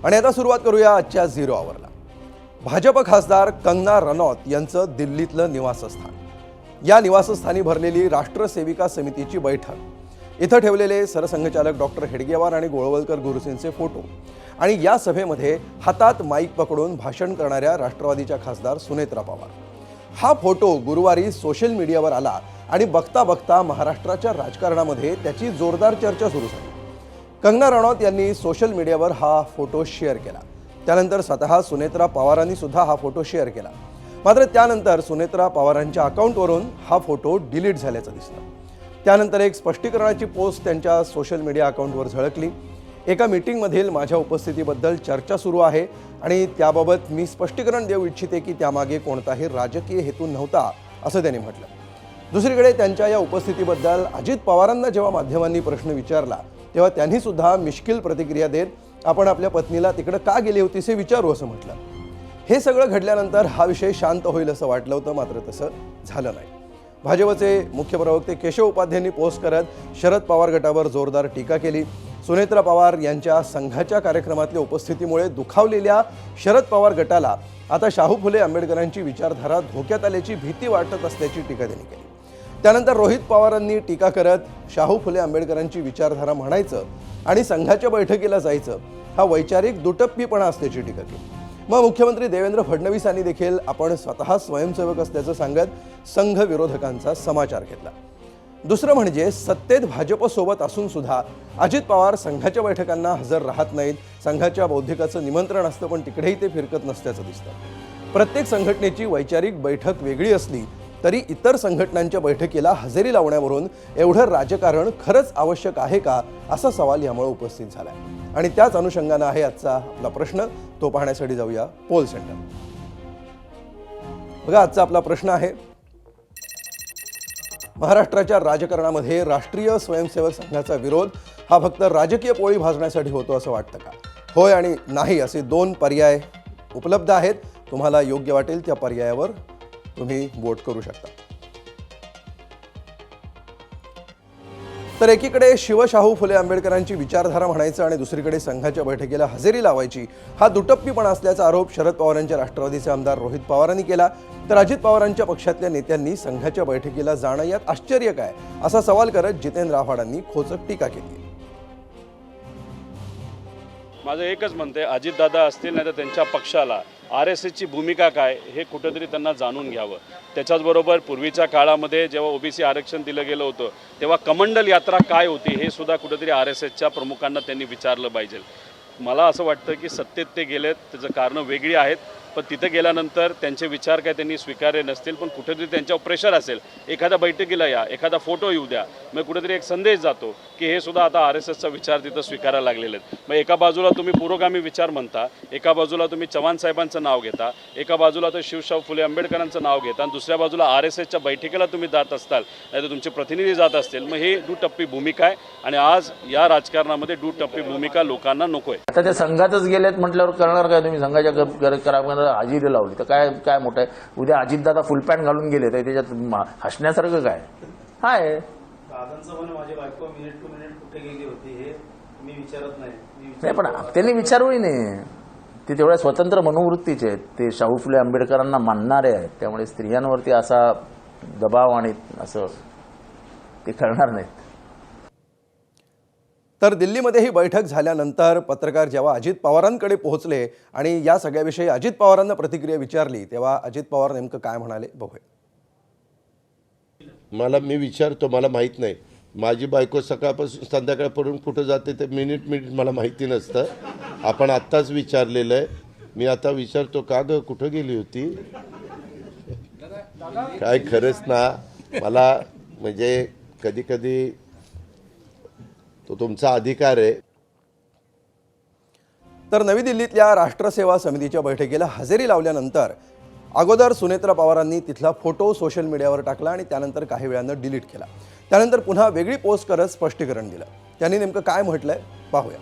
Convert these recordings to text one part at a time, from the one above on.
आणि आता सुरुवात करूया आजच्या 0 आवरला। भाजप खासदार कंगना रनौत यांचं दिल्लीतलं निवासस्थान, या निवासस्थानी भरलेली राष्ट्रसेविका समितीची बैठक, इथं ठेवलेले सरसंघचालक डॉक्टर हेडगेवार आणि गोळवलकर गुरुजींचे फोटो आणि या सभेमध्ये हातात माईक पकडून भाषण करणाऱ्या राष्ट्रवादीच्या खासदार सुनेत्रा पवार। हा फोटो गुरुवारी सोशल मीडियावर आला आणि बघता बघता महाराष्ट्राच्या राजकारणामध्ये त्याची जोरदार चर्चा सुरू झाली। कंगना रनौत यांनी सोशल मीडियावर हा फोटो शेअर केला, त्यानंतर स्वतः सुनेत्रा पवारांनी सुद्धा हा फोटो शेअर केला। मात्र त्यानंतर सुनेत्रा पवारांच्या अकाउंटवरून हा फोटो डिलीट झाल्याचं दिसलं। त्यानंतर एक स्पष्टीकरणाची पोस्ट त्यांच्या सोशल मीडिया अकाउंटवर झळकली। एका मीटिंगमधील माझ्या उपस्थितीबद्दल चर्चा सुरू आहे आणि त्याबाबत मी स्पष्टीकरण देऊ इच्छिते की त्यामागे कोणताही राजकीय हेतू नव्हता, असं त्यांनी म्हटलं। दुसरीकडे त्यांच्या या उपस्थितीबद्दल अजित पवारांना जेव्हा माध्यमांनी प्रश्न विचारला तेव्हा त्यांनी सुद्धा मिश्किल प्रतिक्रिया देत आपण आपल्या पत्नीला तिकडे का गेली होतीस हे विचारू असं म्हटलं। हे सगळं घडल्यानंतर हा विषय शांत होईल असं वाटलं होतं, मात्र तसं झालं नाही। भाजपचे मुख्य प्रवक्ते केशव उपाध्यायांनी पोस्ट करत शरद पवार गटावर जोरदार टीका केली। सुनेत्रा पवार यांच्या संघाच्या कार्यक्रमातल्या उपस्थितीमुळे दुखावलेल्या शरद पवार गटाला आता शाहू फुले आंबेडकरांची विचारधारा धोक्यात आल्याची भीती वाटत असल्याची टीका त्यांनी केली। त्यानंतर रोहित पवारांनी टीका करत शाहू फुले आंबेडकरांची विचारधारा म्हणायचं आणि संघाच्या बैठकीला जायचं हा वैचारिक दुटप्पीपणा असल्याची टीका केली। मग मुख्यमंत्री देवेंद्र फडणवीस यांनी देखील आपण स्वतः स्वयंसेवक असल्याचं सांगत संघ विरोधकांचा समाचार घेतला। दुसरं म्हणजे सत्तेत भाजपसोबत असून सुद्धा अजित पवार संघाच्या बैठकांना हजर राहत नाहीत। संघाच्या बौद्धिकाचं निमंत्रण असतं पण तिकडेही ते फिरकत नसल्याचं दिसतं। प्रत्येक संघटनेची वैचारिक बैठक वेगळी असली तरी इतर संघटनांच्या बैठकीला हजेरी लावण्यावरून एवढं राजकारण खरंच आवश्यक आहे का, असा सवाल यामुळे उपस्थित झालाय आणि त्याच अनुषंगानं आहे आजचा आपला प्रश्न। तो पाहण्यासाठी जाऊया पोल सेंटर। बघा, आजचा आपला प्रश्न आहे, महाराष्ट्राच्या राजकारणामध्ये राष्ट्रीय स्वयंसेवक संघाचा विरोध हा फक्त राजकीय पोळी भाजण्यासाठी होतो असं वाटतं का? होय आणि नाही असे 2 पर्याय उपलब्ध आहेत। तुम्हाला योग्य वाटेल त्या पर्यायावर तुम्ही वोट करू शकता। तर एकीकडे शिवशाहू फुले आंबेडकरांची विचारधारा म्हणायचं आणि दुसरीकडे संघाच्या बैठकीला हजेरी लावायची हा दुटप्पीपणा असल्याचा आरोप शरद पवारांच्या राष्ट्रवादीचे आमदार रोहित पवारांनी केला। तर अजित पवारांच्या पक्षातल्या नेत्यांनी संघाच्या बैठकीला जाणं यात आश्चर्य काय, असा सवाल करत जितेंद्र आव्हाडांनी खोचक टीका केली। माझं एकच म्हणते, अजितदादा असतील नाही तर त्यांच्या पक्षाला RSSची भूमिका काय हे कुठेतरी त्यांना जाणून घ्यावं। त्याच्याचबरोबर पूर्वीच्या काळामध्ये जेव्हा OBC आरक्षण दिलं गेलं होतं तेव्हा कमंडल यात्रा काय होती हे सुद्धा कुठेतरी RSSच्या प्रमुखांना त्यांनी विचारलं पाहिजे। मला असं वाटतं की सत्तेत ते गेलेत, त्याचं कारणं वेगळी आहेत, पण तिथे गेल्यानंतर त्यांचे विचार काय त्यांनी स्वीकारले नसतील, पण कुठेतरी त्यांच्यावर प्रेशर असेल, एखाद्या बैठकीला या, एखादा फोटो येऊ द्या, मग कुठेतरी एक संदेश जातो की हे सुद्धा आता RSSचा विचार तिथं स्वीकारायला लागलेले आहेत। मग एका बाजूला तुम्ही पुरोगामी विचार म्हणता, एका बाजूला तुम्ही चव्हाण साहेबांचं नाव घेता, एका बाजूला तर शिवशाहू फुले आंबेडकरांचं नाव घेता आणि दुसऱ्या बाजूला RSSच्या बैठकीला तुम्ही जात असताल, नाही तर तुमचे प्रतिनिधी जात असतील, मग हे दुटप्पी भूमिका आहे आणि आज या राजकारणामध्ये दुटप्पी भूमिका लोकांना नको आहे। आता ते संघातच गेलेत म्हटल्यावर करणार काय तुम्ही? संघाच्या कार्यक्रमाला हजेरी लावली तर काय मोठं आहे? उद्या अजितदादा फुल पॅन्ट घालून गेले तर त्याच्यात हसण्यासारखं काय आहे? दादांचं पण माझी बायको मिनिट टू मिनिट कुठे गेली होती हे मी विचारत नाही, पण त्यांनी विचारूही नाही। ते तेवढ्या स्वतंत्र मनोवृत्तीचे आहेत, ते शाहू फुले आंबेडकरांना मानणारे आहेत, त्यामुळे स्त्रियांवरती असा दबाव आणि असं ते करणार नाहीत। तर दिल्लीमध्ये ही बैठक झाल्यानंतर पत्रकार जेव्हा अजित पवारांकडे पोहोचले आणि या सगळ्याविषयी अजित पवारांना प्रतिक्रिया विचारली तेव्हा अजित पवार नेमकं काय म्हणाले बघूया। मी विचारतो, मला माहीत नाही, माझी बायको सकाळपासून संध्याकाळपर्यंत कुठं जाते ते मिनिट मला माहिती नसतं। आपण आत्ताच विचारलेलं आहे, मी आता विचारतो का ग कुठं गेली होती? काय खरंच ना, मला म्हणजे कधी कधी तो तुमचा अधिकार आहे। तर नवी दिल्लीतल्या राष्ट्रसेवा समितीच्या बैठकीला हजेरी लावल्यानंतर अगोदर सुनेत्रा पवारांनी तिथला फोटो सोशल मीडियावर टाकला आणि त्यानंतर काही वेळानं डिलीट केला। त्यानंतर पुन्हा वेगळी पोस्ट करत स्पष्टीकरण दिलं। त्यांनी नेमकं काय म्हटलंय पाहूया।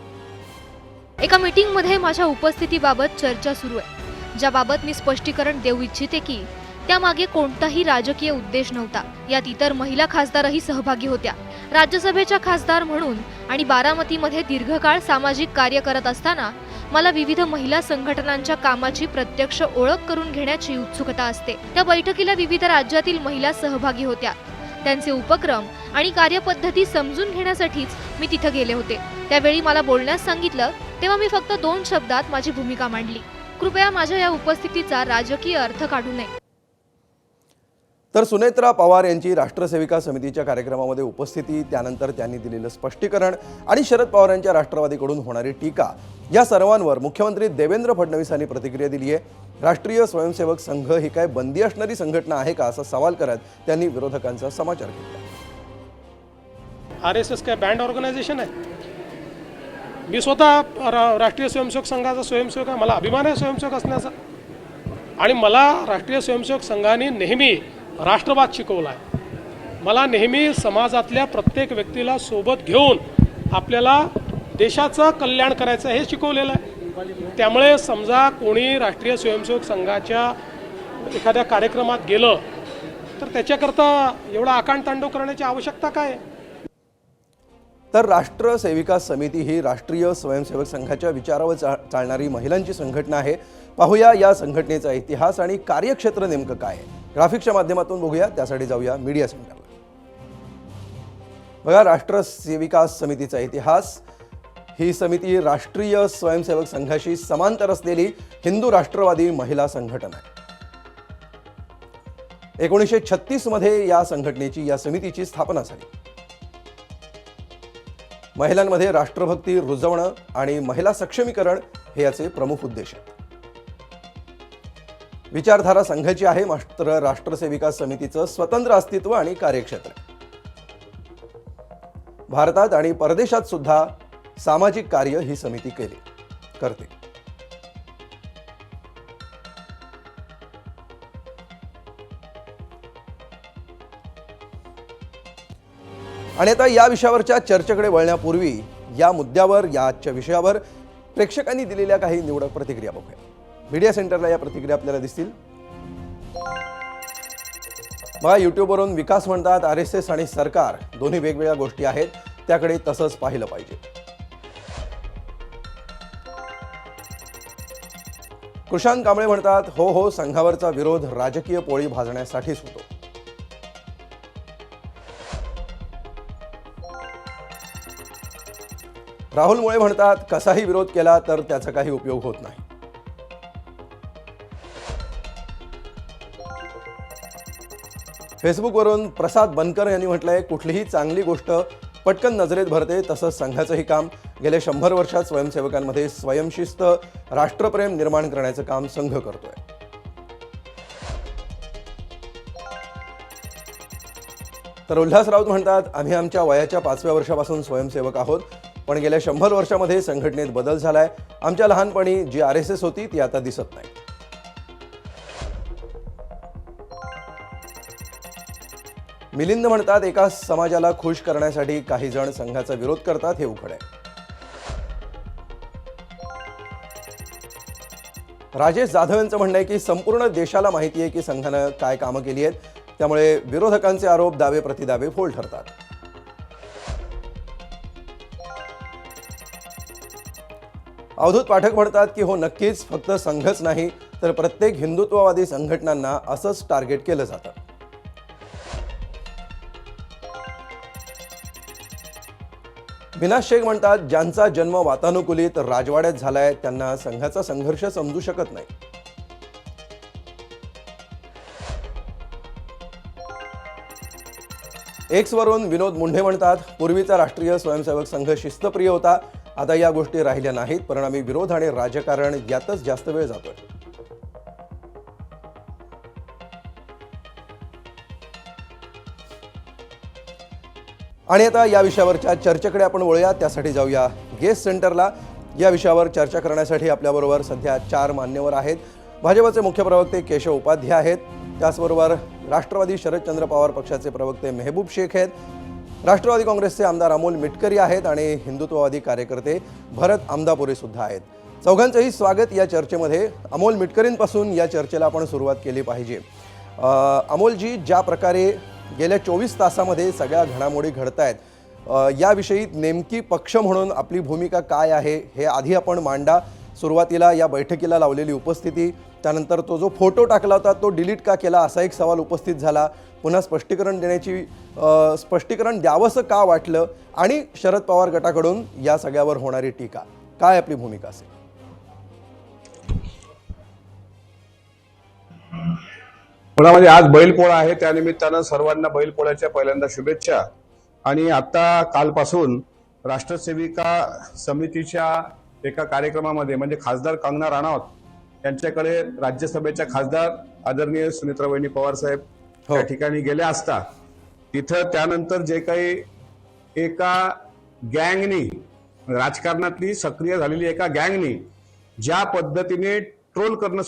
एका मीटिंगमध्ये माझ्या उपस्थितीबाबत चर्चा सुरू आहे, ज्याबाबत मी स्पष्टीकरण देऊ इच्छिते की त्यामागे कोणताही राजकीय उद्देश नव्हता। यात इतर महिला खासदारही सहभागी होत्या। राज्यसभेच्या खासदार म्हणून आणि बारामतीमध्ये दीर्घकाळ सामाजिक कार्य करत असताना मला विविध महिला संघटनांच्या कामाची प्रत्यक्ष ओळख करून घेण्याची उत्सुकता असते. त्या बैठकीला विविध राज्यातील महिला सहभागी होत्या. त्यांचे उपक्रम आणि कार्यपद्धती समजून घेण्यासाठीच मी तिथे गेले होते. त्यावेळी मला बोलण्यास सांगितलं तेव्हा मी फक्त 2 शब्दात माझी भूमिका मांडली. कृपया माझ्या या उपस्थितीचा राजकीय अर्थ काढू नये. तर सुनेत्रा पवार यांची राष्ट्रसेविका समितीच्या कार्यक्रमामध्ये उपस्थिती, त्यानंतर त्यांनी दिलेलं स्पष्टीकरण आणि शरद पवार यांच्या राष्ट्रवादीकडून होणारी टीका, या सर्वांवर मुख्यमंत्री देवेंद्र फडणवीस यांनी प्रतिक्रिया दिली आहे. राष्ट्रीय स्वयंसेवक संघ ही काय बंदी असणारी संघटना आहे का, असा सवाल करत त्यांनी विरोधकांचा समाचार घेतला. RSS काय बँड ऑर्गनायझेशन आहे? मी स्वतः राष्ट्रीय स्वयंसेवक संघाचा स्वयंसेवक आहे. मला अभिमान आहे स्वयंसेवक असण्याचा. आणि मला राष्ट्रीय स्वयंसेवक संघाने नेहमी राष्ट्रवाद शिकवला आहे. मला नेहमी समाजातल्या प्रत्येक व्यक्तीला सोबत घेऊन आपल्याला देशाचं कल्याण करायचं हे शिकवलेलं आहे. त्यामुळे समजा कोणी राष्ट्रीय स्वयंसेवक संघाच्या एखाद्या कार्यक्रमात गेलं तर त्याच्याकरता एवढा आकांडतांडव करण्याची आवश्यकता काय आहे? तर राष्ट्रसेविका समिती ही राष्ट्रीय स्वयंसेवक संघाच्या विचारावर चालणारी महिलांची संघटना आहे. पाहूया या संघटनेचा इतिहास आणि कार्यक्षेत्र नेमकं काय आहे. ग्राफिक्सच्या माध्यमातून बघूया, त्यासाठी जाऊया मीडिया सेंटरला. बघा, राष्ट्रसेविका समितीचा इतिहास. ही समिती राष्ट्रीय स्वयंसेवक संघाशी समांतर असलेली हिंदू राष्ट्रवादी महिला संघटना आहे. 1936 मध्ये या संघटनेची, या समितीची स्थापना झाली. महिलांमध्ये राष्ट्रभक्ती रुजवणं आणि महिला सक्षमीकरण हे याचे प्रमुख उद्देश आहेत. विचारधारा संघाची आहे, मात्र राष्ट्रसेविका समितीचं स्वतंत्र अस्तित्व आणि कार्यक्षेत्र. भारतात आणि परदेशात सुद्धा सामाजिक कार्य ही समिती करते. आणि आता या विषयावरच्या चर्चेकडे वळण्यापूर्वी या मुद्द्यावर, या आजच्या विषयावर प्रेक्षकांनी दिलेल्या काही निवडक प्रतिक्रिया बघूया. मीडिया सेंटरला या प्रतिक्रिया आपल्याला दिसतील. बघा, युट्यूबवरून विकास म्हणतात RSS आणि सरकार दोन्ही वेगवेगळ्या गोष्टी आहेत, त्याकडे तसंच पाहिलं पाहिजे. कृषांत कांबळे म्हणतात हो, संघावरचा विरोध राजकीय पोळी भाजण्यासाठीच होतो. राहुल मुळे म्हणतात कसाही विरोध केला तर त्याचा काही उपयोग होत नाही. फेसबुकवरून प्रसाद बनकर यांनी म्हटलंय कुठलीही चांगली गोष्ट पटकन नजरेत भरते, तसंच संघाचंही काम. गेल्या 100 वर्षात स्वयंसेवकांमध्ये स्वयंशिस्त, राष्ट्रप्रेम निर्माण करण्याचं काम संघ करतोय. तर उल्हास राऊत म्हणतात आम्ही आमच्या वयाच्या 5व्या वर्षापासून स्वयंसेवक आहोत, पण गेल्या 100 वर्षामध्ये संघटनेत बदल झालाय. आमच्या लहानपणी जी RSS होती ती आता दिसत नाही. मिलिंद म्हणतात एका समाजाला खुश करण्यासाठी काही जण संघाचा विरोध करतात, हे उघड आहे. राजेश जाधव यांचं म्हणणं आहे की संपूर्ण देशाला माहिती आहे की संघानं काय कामं केली आहेत, त्यामुळे विरोधकांचे आरोप दावे प्रतिदावे फोल ठरतात. अवधूत पाठक म्हणतात की हो नक्कीच, फक्त संघच नाही तर प्रत्येक हिंदुत्ववादी संघटनांना असंच टार्गेट केलं जातं. विनाश शेख म्हणतात ज्यांचा जन्म वातानुकूलित राजवाड्यात झालाय त्यांना संघाचा संघर्ष समजू शकत नाही. एक्स वरून विनोद मुंढे म्हणतात पूर्वीचा राष्ट्रीय स्वयंसेवक संघ शिस्तप्रिय होता, आता या गोष्टी राहिल्या नाहीत, परिणामी विरोध आणि राजकारण यातच जास्त वेळ जातोय. आणि आता या विषयावरच्या चर्चेकडे आपण वळूया, त्यासाठी जाऊया गेस्ट सेंटरला. या विषयावर चर्चा करण्यासाठी आपल्याबरोबर सध्या 4 मान्यवर आहेत. भाजपचे मुख्य प्रवक्ते केशव उपाध्याय आहेत, त्याचबरोबर राष्ट्रवादी शरदचंद्र पवार पक्षाचे प्रवक्ते मेहबूब शेख आहेत, राष्ट्रवादी काँग्रेसचे आमदार अमोल मिटकरी आहेत आणि हिंदुत्ववादी कार्यकर्ते भरत आमदापुरे सुद्धा आहेत. चौघांचंही स्वागत या चर्चेमध्ये. अमोल मिटकरींपासून या चर्चेला आपण सुरुवात केली पाहिजे. अमोलजी, ज्या प्रकारे गेल्या 24 तासामध्ये सगळ्या घडामोडी घडत आहेत, याविषयी नेमकी पक्ष म्हणून आपली भूमिका काय आहे हे आधी आपण मांडा. सुरुवातीला या बैठकीला लावलेली उपस्थिती, त्यानंतर तो जो फोटो टाकला होता तो डिलीट का केला असा एक सवाल उपस्थित झाला. पुन्हा स्पष्टीकरण द्यावंसं का वाटलं आणि शरद पवार गटाकडून या सगळ्यावर होणारी टीका, काय आपली भूमिका असेल? मुळामध्ये आज बैलपोळा आहे, त्यानिमित्तानं सर्वांना बैलपोळ्याच्या पहिल्यांदा शुभेच्छा. आणि आता कालपासून राष्ट्रसेविका समितीच्या एका कार्यक्रमामध्ये म्हणजे खासदार कंगना राणावत यांच्याकडे राज्यसभेच्या खासदार आदरणीय सुनेत्रावहिनी पवार साहेब त्या ठिकाणी गेल्या असता तिथं त्यानंतर जे काही एका गँगनी, राजकारणातली सक्रिय झालेली एका गँगनी ज्या पद्धतीने ट्रोलिंग करणं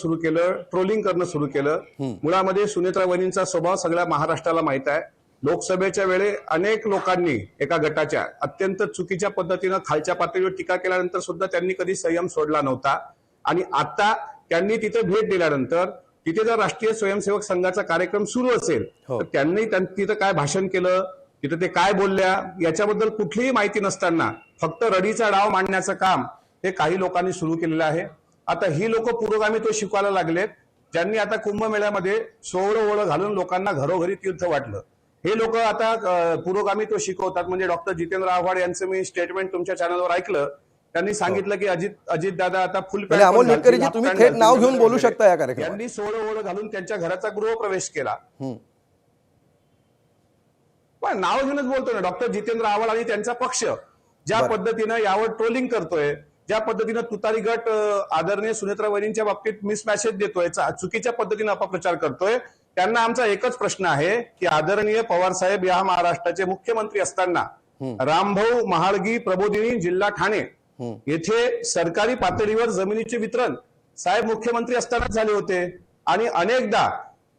सुरू केलं. मुळामध्ये सुनेत्रावहिनींचा स्वभाव सगळ्या महाराष्ट्राला माहित आहे. लोकसभेच्या वेळी अनेक लोकांनी एका गटाच्या अत्यंत चुकीच्या पद्धतीनं खालच्या पातळीवर टीका केल्यानंतर सुद्धा त्यांनी कधी संयम सोडला नव्हता. आणि आता त्यांनी तिथे भेट दिल्यानंतर तिथे जर राष्ट्रीय स्वयंसेवक संघाचा कार्यक्रम सुरू असेल तर त्यांनी तिथं काय भाषण केलं, तिथं ते काय बोलल्या याच्याबद्दल कुठलीही माहिती नसताना फक्त रडीचा डाव मांडण्याचं काम हे काही लोकांनी सुरू केलेलं आहे. आता ही लोक पुरोगामित्व शिकवायला लागलेत, ज्यांनी आता कुंभमेळ्यामध्ये सोहळं घालून लोकांना घरोघरी तीर्थ वाटलं. हे लोक आता पुरोगामित्व शिकवतात. म्हणजे डॉक्टर जितेंद्र आव्हाड यांचं मी स्टेटमेंट तुमच्या चॅनलवर ऐकलं. त्यांनी सांगितलं की अजित दादा आता फुल अमोल मिटकरीजी, तुम्ही थेट नाव घेऊन बोलू शकता या कार्यक्रमात. यांनी सोहळं घालून त्यांच्या घराचा गृहप्रवेश केला. पण नाव घेऊनच बोलतोय ना. डॉक्टर जितेंद्र आव्हाड आणि त्यांचा पक्ष ज्या पद्धतीनं यावर ट्रोलिंग करतोय, ज्या पद्धतीनं तुतारी गट आदरणीय सुनेत्रावहिनींच्या बाबतीत मिसमॅसेज देतोय, चुकीच्या पद्धतीनं अपप्रचार करतोय, त्यांना आमचा एकच प्रश्न आहे की आदरणीय पवार साहेब या महाराष्ट्राचे मुख्यमंत्री असताना रामभाऊ महाळगी प्रबोधिनी जिल्हा ठाणे येथे सरकारी पातळीवर जमिनीचे वितरण साहेब मुख्यमंत्री असतानाच झाले होते. आणि अनेकदा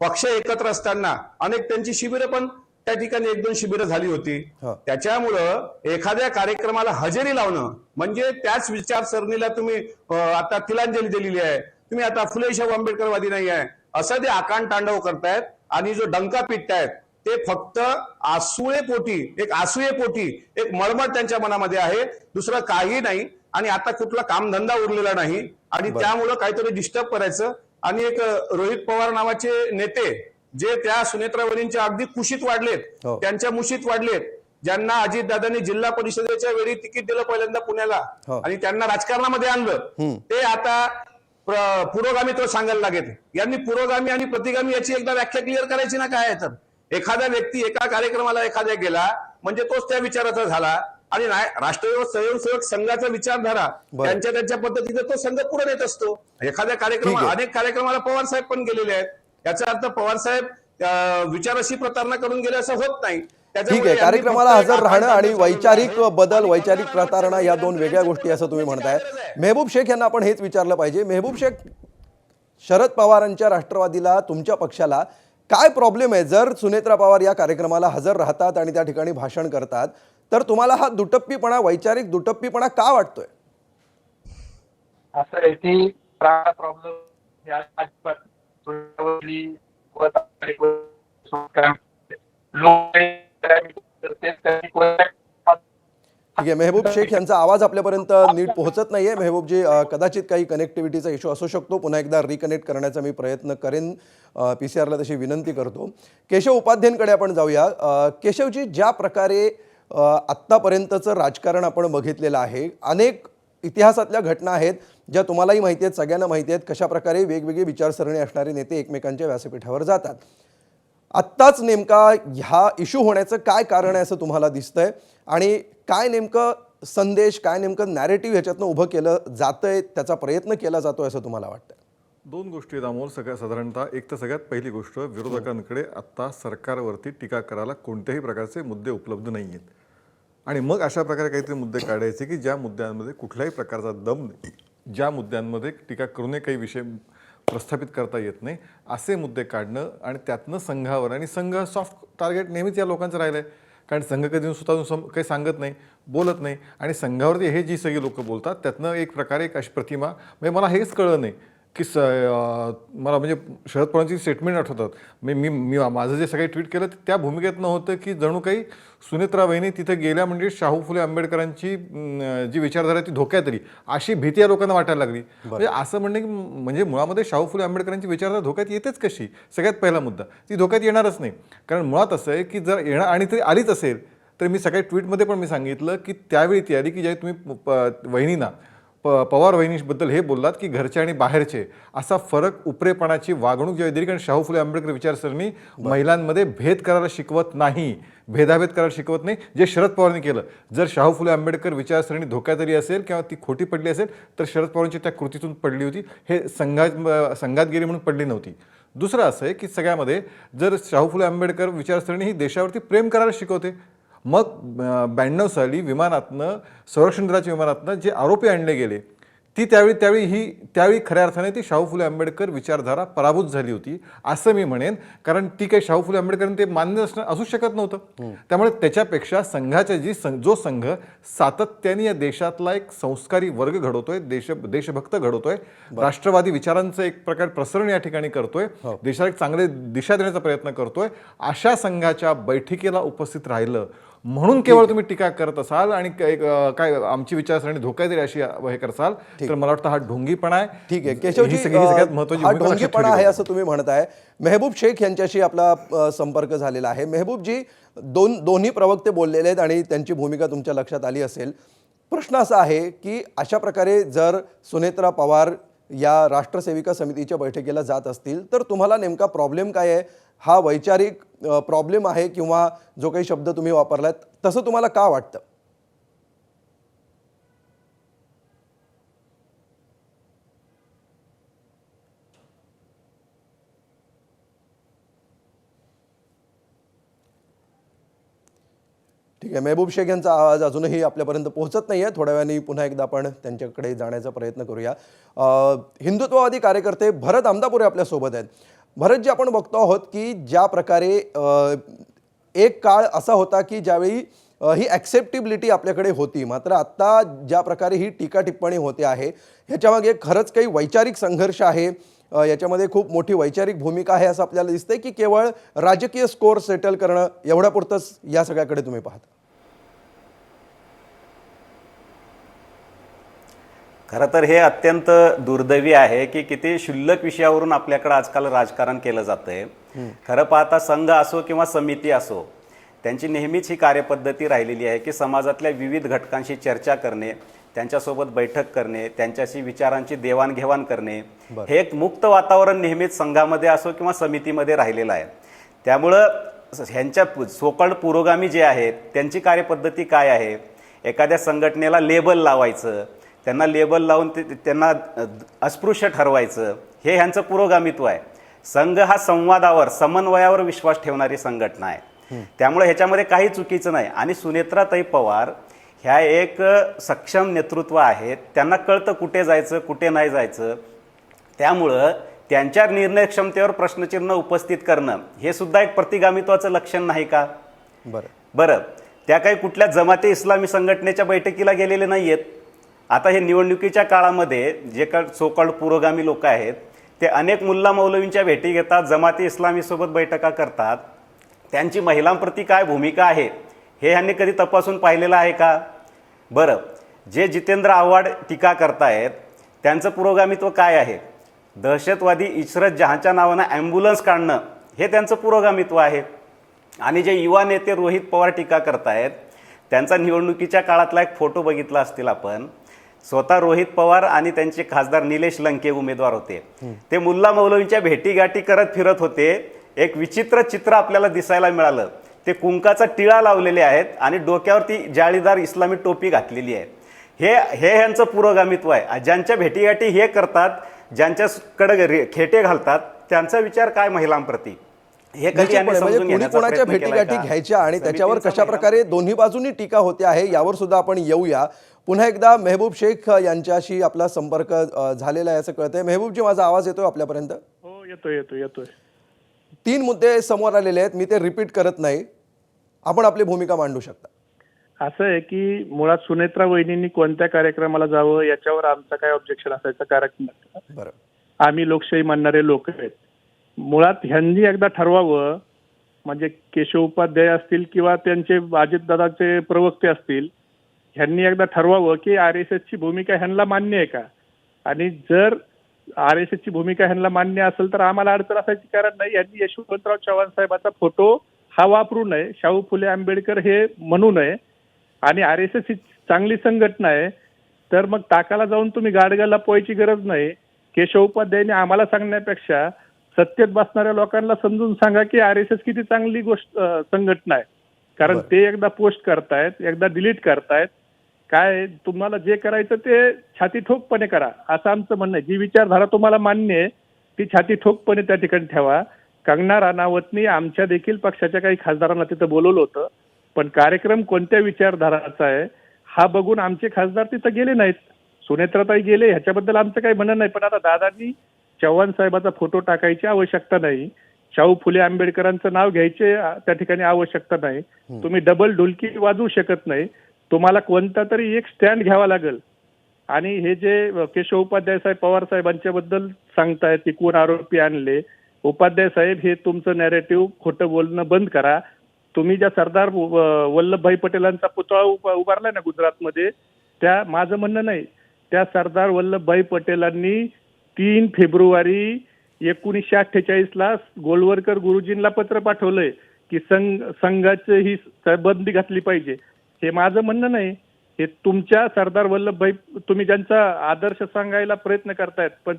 पक्ष एकत्र असताना अनेक त्यांची शिबिरं पण त्या ठिकाणी 1-2 शिबिरं झाली होती. त्याच्यामुळं एखाद्या कार्यक्रमाला हजेरी लावणं म्हणजे त्याच विचारसरणीला तुम्ही आता तिलांजली दिलेली आहे, तुम्ही आता फुले शाहू आंबेडकरवादी नाही आहे असं ते आकांड तांडव करतायत. आणि जो डंका पिटतायत ते फक्त आसुये पोटी एक मळमळ त्यांच्या मनामध्ये आहे, दुसरं काही नाही. आणि आता कुठला कामधंदा उरलेला नाही आणि त्यामुळं काहीतरी डिस्टर्ब करायचं. आणि एक रोहित पवार नावाचे नेते जे त्या सुनेत्रावहिनींच्या अगदी कुशीत वाढलेत, त्यांच्या मुशीत वाढलेत, ज्यांना अजितदादांनी जिल्हा परिषदेच्या वेळी तिकीट दिलं पहिल्यांदा पुण्याला आणि त्यांना राजकारणामध्ये आणलं, ते आता पुरोगामित्व सांगायला लागेल. यांनी पुरोगामी आणि प्रतिगामी याची एकदा व्याख्या क्लिअर करायची ना. काय आहे तर एखादा व्यक्ती एका कार्यक्रमाला एखाद्या गेला म्हणजे तोच त्या विचाराचा झाला. आणि राष्ट्रीय स्वयंसेवक संघाचा विचारधारा त्यांच्या पद्धतीने तो संघ पुढे नेत असतो. एखाद्या अनेक कार्यक्रमाला पवार साहेब पण गेलेले आहेत. याचा अर्थ पवार साहेब विचाराशी प्रतारणा करून गेले असं होत नाही. ठीक आहे, कार्यक्रमाला हजर राहणं आणि वैचारिक बदल, वैचारिक प्रतारणा या दोन वेगळ्या गोष्टी असं तुम्ही म्हणताय. मेहबूब शेख यांना आपण हेच विचारलं पाहिजे. मेहबूब शेख, शरद पवारांच्या राष्ट्रवादीला, तुमच्या पक्षाला काय प्रॉब्लेम आहे? जर सुनेत्रा पवार या कार्यक्रमाला हजर राहतात आणि त्या ठिकाणी भाषण करतात तर तुम्हाला हा दुटप्पीपणा, वैचारिक दुटप्पीपणा का वाटतोय? असं आहे की प्रॉब्लेम ठीक आहे, मेहबूब शेख यांचा आवाज आपल्यापर्यंत नीट पोहोचत नाहीये. मेहबूबजी, कदाचित काही कनेक्टिव्हिटीचा इश्यू असू शकतो. पुन्हा एकदा रिकनेक्ट करण्याचा मी प्रयत्न करेन. PCR ला तशी विनंती करतो. केशव उपाध्यायांकडे आपण जाऊया. केशवजी, ज्या प्रकारे आत्तापर्यंतचं राजकारण आपण बघितलेलं आहे, अनेक इतिहासातल्या घटना आहेत ज्या तुम्हालाही माहिती आहेत, सगळ्यांना माहिती आहेत, कशा प्रकारे वेगवेगळी विचारसरणी असणारे नेते एकमेकांच्या व्यासपीठावर जातात. आत्ताच नेमका ह्या इश्यू होण्याचं काय कारण आहे असं तुम्हाला दिसतंय? आणि काय नेमकं संदेश, काय नेमकं नॅरेटिव्ह ह्याच्यातनं उभं केलं जातंय, त्याचा प्रयत्न केला जातोय असं तुम्हाला वाटतंय? दोन गोष्टी आहेत अमोल. साधारणतः एक तर सगळ्यात पहिली गोष्ट, विरोधकांकडे आत्ता सरकारवरती टीका करायला कोणत्याही प्रकारचे मुद्दे उपलब्ध नाही आहेत. आणि मग अशा प्रकारे काहीतरी मुद्दे काढायचे की ज्या मुद्द्यांमध्ये कुठल्याही प्रकारचा दम नाही, ज्या मुद्द्यांमध्ये टीका करूनही काही विषय प्रस्थापित करता येत नाही, असे मुद्दे काढणं आणि त्यातनं संघावर, आणि संघ सॉफ्ट टार्गेट नेहमीच या लोकांचं राहिलं आहे. कारण संघ कधी स्वतःहून काही सांगत नाही, बोलत नाही, आणि संघावरती हे जी सगळी लोक बोलतात त्यातनं एक प्रकारे एक अशी प्रतिमा, म्हणजे मला हेच कळलं नाही की मला म्हणजे शरद पवारांची स्टेटमेंट आठवतात. मी मी मी माझं जे सगळे ट्विट केलं त्या भूमिकेतनं होतं की जणू काही सुनेत्रा वहिनी तिथे गेल्या म्हणजे शाहू फुले आंबेडकरांची जी विचारधारा ती धोक्यात आली अशी भीती या लोकांना वाटायला लागली. म्हणजे असं म्हणणं की म्हणजे मुळामध्ये शाहू फुले आंबेडकरांची विचारधारा धोक्यात येतेच कशी? सगळ्यात पहिला मुद्दा, ती धोक्यात येणारच नाही. कारण मुळात असं आहे की जर येणार आणि तरी आलीच असेल तर मी सगळ्या ट्विटमध्ये पण मी सांगितलं की त्यावेळी ती आली की ज्यावेळी तुम्ही वहिनींना पवार वहिनीबद्दल हे बोललात की घरचे आणि बाहेरचे असा फरक, उपरेपणाची वागणूक जेव्हा दिली. कारण शाहू फुले आंबेडकर विचारसरणी महिलांमध्ये भेद करायला शिकवत नाही, भेदाभेद करायला शिकवत नाही, जे शरद पवारांनी केलं. जर शाहू फुले आंबेडकर विचारसरणी धोक्यात आली असेल किंवा ती खोटी पडली असेल तर शरद पवारांची त्या कृतीतून पडली होती, हे संघात गेली म्हणून पडली नव्हती. दुसरं असं आहे की सगळ्यामध्ये जर शाहू फुले आंबेडकर विचारसरणी ही देशावरती प्रेम करायला शिकवते, मग 92 साली विमानातनं, संरक्षण दलाच्या विमानातनं जे आरोपी आणले गेले ती त्यावेळी खऱ्या अर्थाने ती शाहू फुले आंबेडकर विचारधारा पराभूत झाली होती असं मी म्हणेन. कारण ती काही शाहू फुले आंबेडकरांनी ते मान्य असू शकत नव्हतं. त्यामुळे त्याच्यापेक्षा संघाच्या जो संघ सातत्याने या देशातला एक संस्कारी वर्ग घडवतोय, देशभक्त घडवतोय, राष्ट्रवादी विचारांचं एक प्रकार प्रसरण या ठिकाणी करतोय, देशाला एक चांगले दिशा देण्याचा प्रयत्न करतोय, अशा संघाच्या बैठकीला उपस्थित राहिलं म्हणून केवळ तुम्ही टीका करत असाल आणि काय आमची विचारसरणी धोक्यात येईल अशी हे करसाल तर मला वाटतं हा ढोंगीपणा आहे. ठीक आहे केशवजी, सगळ्यात महत्त्वाची हा भूमिका लक्षात ढोंगीपणा ठेवली आहे असं तुम्ही म्हणताय. मेहबूब शेख यांच्याशी आपला संपर्क झालेला आहे. मेहबूबजी, दोन्ही प्रवक्ते बोललेले आहेत आणि त्यांची भूमिका तुमच्या लक्षात आली असेल. प्रश्न असा आहे की अशा प्रकारे जर सुनेत्रा पवार या राष्ट्रसेविका समितीच्या बैठकीला जात असतील तर तुम्हाला नेमका प्रॉब्लेम काय आहे? हा वैचारिक प्रॉब्लेम आहे किंवा जो काही शब्द तुम्ही वापरलात तसं तुम्हाला का वाटतं? ठीक आहे, मेहबूब शेख यांचा आवाज अजूनही आपल्यापर्यंत पोहोचत नाही आहे. थोड्या वेळाने पुन्हा एकदा आपण त्यांच्याकडे जाण्याचा प्रयत्न करूया. हिंदुत्ववादी कार्यकर्ते भरत आमदापुरे आपल्यासोबत आहेत. भरतजी, आपण बघतो आहोत की ज्या प्रकारे एक काळ असा होता की ज्यावेळी ही ॲक्सेप्टेबिलिटी आपल्याकडे होती, मात्र आत्ता ज्या प्रकारे ही टीका टिप्पणी होते आहे ह्याच्यामागे खरंच काही वैचारिक संघर्ष आहे, याच्यामध्ये खूप मोठी वैचारिक भूमिका आहे असं आपल्याला दिसतंय की केवळ राजकीय स्कोअर सेटल करणं एवढ्यापुरतंच या सगळ्याकडे तुम्ही पाहता? खरं तर हे अत्यंत दुर्दैवी आहे की किती क्षुल्लक विषयावरून आपल्याकडे आजकाल राजकारण केलं जातंय. खरं पाहता संघ असो किंवा समिती असो, त्यांची नेहमीच ही कार्यपद्धती राहिलेली आहे की समाजातल्या विविध घटकांशी चर्चा करणे, त्यांच्यासोबत बैठक करणे, त्यांच्याशी विचारांची देवाणघेवाण करणे, हे एक मुक्त वातावरण नेहमीच संघामध्ये असो किंवा समितीमध्ये राहिलेलं आहे. त्यामुळं ह्यांच्या सोकॉल्ड पुरोगामी जे आहेत त्यांची कार्यपद्धती काय आहे? एखाद्या संघटनेला लेबल लावायचं, त्यांना लेबल लावून त्यांना अस्पृश्य ठरवायचं, हे ह्यांचं पुरोगामित्व आहे. संघ हा संवादावर, समन्वयावर विश्वास ठेवणारी संघटना आहे. त्यामुळे ह्याच्यामध्ये काही चुकीचं नाही. आणि सुनेत्राताई पवार ह्या एक सक्षम नेतृत्व आहेत, त्यांना कळतं कुठे जायचं कुठे नाही जायचं. त्यामुळं त्यांच्या निर्णय क्षमतेवर प्रश्नचिन्ह उपस्थित करणं हे सुद्धा एक प्रतिगामित्वाचं लक्षण नाही का? बरं, त्या काही कुठल्या जमाते इस्लामी संघटनेच्या बैठकीला गेलेले नाही आहेत. आता हे निवडणुकीच्या काळामध्ये जे का सोकॉल्ड पुरोगामी लोक आहेत ते अनेक मुल्ला मौलवींच्या भेटी घेतात, जमाती इस्लामीसोबत बैठका करतात. त्यांची महिलांप्रती काय भूमिका आहे हे ह्यांनी कधी तपासून पाहिलेलं आहे का? बरं, जे जितेंद्र आव्हाड टीका करतायत त्यांचं पुरोगामित्व काय आहे? दहशतवादी इशरत जहांच्या नावानं ॲम्ब्युलन्स काढणं हे त्यांचं पुरोगामित्व आहे. आणि जे युवा नेते रोहित पवार टीका करतायत त्यांचा निवडणुकीच्या काळातला एक फोटो बघितला असतील आपण. स्वतः रोहित पवार आणि त्यांचे खासदार निलेश लंके उमेदवार होते, ते मुल्ला मौलवींच्या भेटीगाठी करत फिरत होते. एक विचित्र चित्र आपल्याला दिसायला मिळालं. ते कुंकाचा टिळा लावलेले आहेत आणि डोक्यावरती जाळीदार इस्लामी टोपी घातलेली आहे. हे ह्यांचं पुरोगामित्व आहे. ज्यांच्या भेटीगाठी हे करतात, ज्यांच्याकडे खेटे घालतात, त्यांचा विचार काय महिलांप्रती हे कधी कोणाच्या भेटीगाठी घ्यायच्या आणि त्याच्यावर कशा प्रकारे दोन्ही बाजूंनी टीका होते आहे यावर सुद्धा आपण येऊया. पुन्हा एकदा मेहबूब शेख यांच्याशी आपला संपर्क झालेला आहे असं कळतंय. मेहबूबजी, माझा आवाज येतोय आपल्यापर्यंत? हो, येतोय. 3 मुद्दे समोर आलेले आहेत, मी ते रिपीट करत नाही, आपण आपली भूमिका मांडू शकता. असं आहे की मुळात सुनेत्रा वहिनींनी कोणत्या कार्यक्रमाला जावं याच्यावर आमचं काय ऑब्जेक्शन असायचं कारण बरं. आम्ही लोकशाही मानणारे लोक आहेत. मुळात ह्यांनी एकदा ठरवावं, म्हणजे केशव उपाध्याय असतील किंवा त्यांचे अजितदादाचे प्रवक्ते असतील, ह्यांनी एकदा ठरवावं की RSSची भूमिका ह्यांना मान्य आहे का. आणि जर RSSची भूमिका ह्यांना मान्य असेल तर आम्हाला अडचण असायची कारण नाही. यांनी यशवंतराव चव्हाण साहेबाचा फोटो हा वापरू नये, शाहू फुले आंबेडकर हे म्हणू नये, आणि RSS ही चांगली संघटना आहे, तर मग टाकाला जाऊन तुम्ही गाडग्याला पोहायची गरज नाही. केशव उपाध्यायने आम्हाला सांगण्यापेक्षा सत्तेत बसणाऱ्या लोकांना समजून सांगा की RSS किती चांगली गोष्ट संघटना आहे. कारण ते एकदा पोस्ट करतायत, एकदा डिलीट करतायत. काय तुम्हाला जे करायचं ते छाती ठोकपणे करा, असं आमचं म्हणणं आहे. जी विचारधारा तुम्हाला मान्य आहे ती छाती ठोकपणे त्या ठिकाणी ठेवा. कंगना राणावतनी आमच्या देखील पक्षाच्या काही खासदारांना तिथं बोलवलं होतं, पण कार्यक्रम कोणत्या विचारधाराचा आहे हा बघून आमचे खासदार तिथं गेले नाहीत. सुनेत्राताई गेले, ह्याच्याबद्दल आमचं काही म्हणणं नाही. पण आता दादांनी चव्हाण साहेबाचा फोटो टाकायची आवश्यकता नाही, शाहू फुले आंबेडकरांचं नाव घ्यायचे त्या ठिकाणी आवश्यकता नाही. तुम्ही डबल ढोलकी वाजवू शकत नाही. तुम्हाला कोणता तरी एक स्टँड घ्यावा लागेल. आणि हे जे केशव उपाध्याय साहेब पवार साहेबांच्या बद्दल सांगतायत की कोण आरोपी आणले, उपाध्याय साहेब हे तुमचं नॅरेटिव्ह खोटं बोलणं बंद करा. तुम्ही ज्या सरदार वल्लभभाई पटेलांचा पुतळा उभारलाय ना गुजरातमध्ये, त्या माझं म्हणणं नाही, त्या सरदार वल्लभभाई पटेलांनी 3 फेब्रुवारी 1948 गोलवरकर गुरुजींना पत्र पाठवलंय की संघाची ही बंदी घातली पाहिजे. हे माझं म्हणणं नाही, हे तुमच्या सरदार वल्लभभाई, तुम्ही ज्यांचा आदर्श सांगायला प्रयत्न करतायत, पण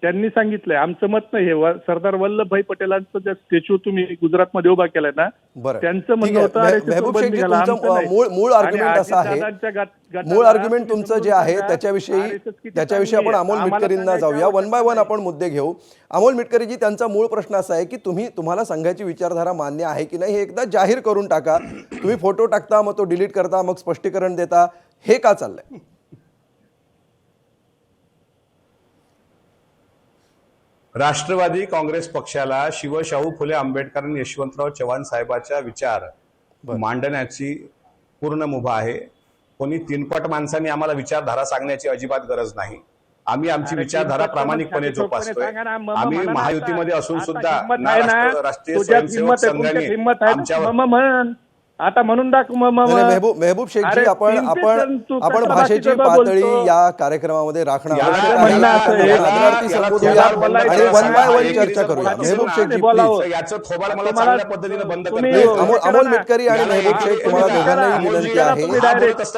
त्यांनी सांगितलंय. आमचं मत नाही. हे सरदार वल्लभभाई पटेलांचं जे स्टॅच्यू तुम्ही गुजरातमध्ये उभा केलाय ना, बरं, त्यांचं ठीक म्हणणं आहे. होतं RSS मेहबूब बंदी शेखजी, घाला, तुमचं आमचं नाही. मूळ आणि आर्ग्युमेंट असं आहे, अजितदादांच्या गटाला मूळ आर्ग्युमेंट तुम्ही तुमचं जे आहे RSS किती त्याच्याविषयी आपण चांगली आहे, अमोल आम्हाला मिटकरींना सांगायची जाऊया. वन बाय वन आवश्यकता आपण मुद्दे घेऊ. अमोल मिटकरीजी, त्यांचा मूळ प्रश्न असा आहे की तुम्हाला संघाची विचारधारा मान्य आहे की नाही हे एकदा जाहीर करून टाका. तुम्ही फोटो टाकता, मग तो डिलीट करता, मग स्पष्टीकरण देता, हे का चाललंय? राष्ट्रवादी काँग्रेस पक्षाला शाहू फुले आंबेडकर आणि यशवंतराव चव्हाण साहेबांच्या विचार मांडण्याची पूर्ण मुभा आहे. कोणी तीनपट माणसांनी आम्हाला विचारधारा सांगण्याची अजिबात गरज नाही. आम्ही आमची विचारधारा प्रामाणिकपणे जोपासतोय. आम्ही महायुतीमध्ये असून सुद्धा राष्ट्रीय स्वयंसेवक संघाने आमच्यावर आता म्हणून मेहबूब शेखजी, आपण भाषेची पातळी या कार्यक्रमामध्ये राखणार आदरार्थी संबोधूया आणि वन बाय वन चर्चा करूया. मेहबूब शेखजी प्लीज. याचं थोबाड मला चांगल्या पद्धतीने बंद अमोल मिटकरी आणि मेहबूब शेख, तुम्हाला दोघांनाही विनंती आहे,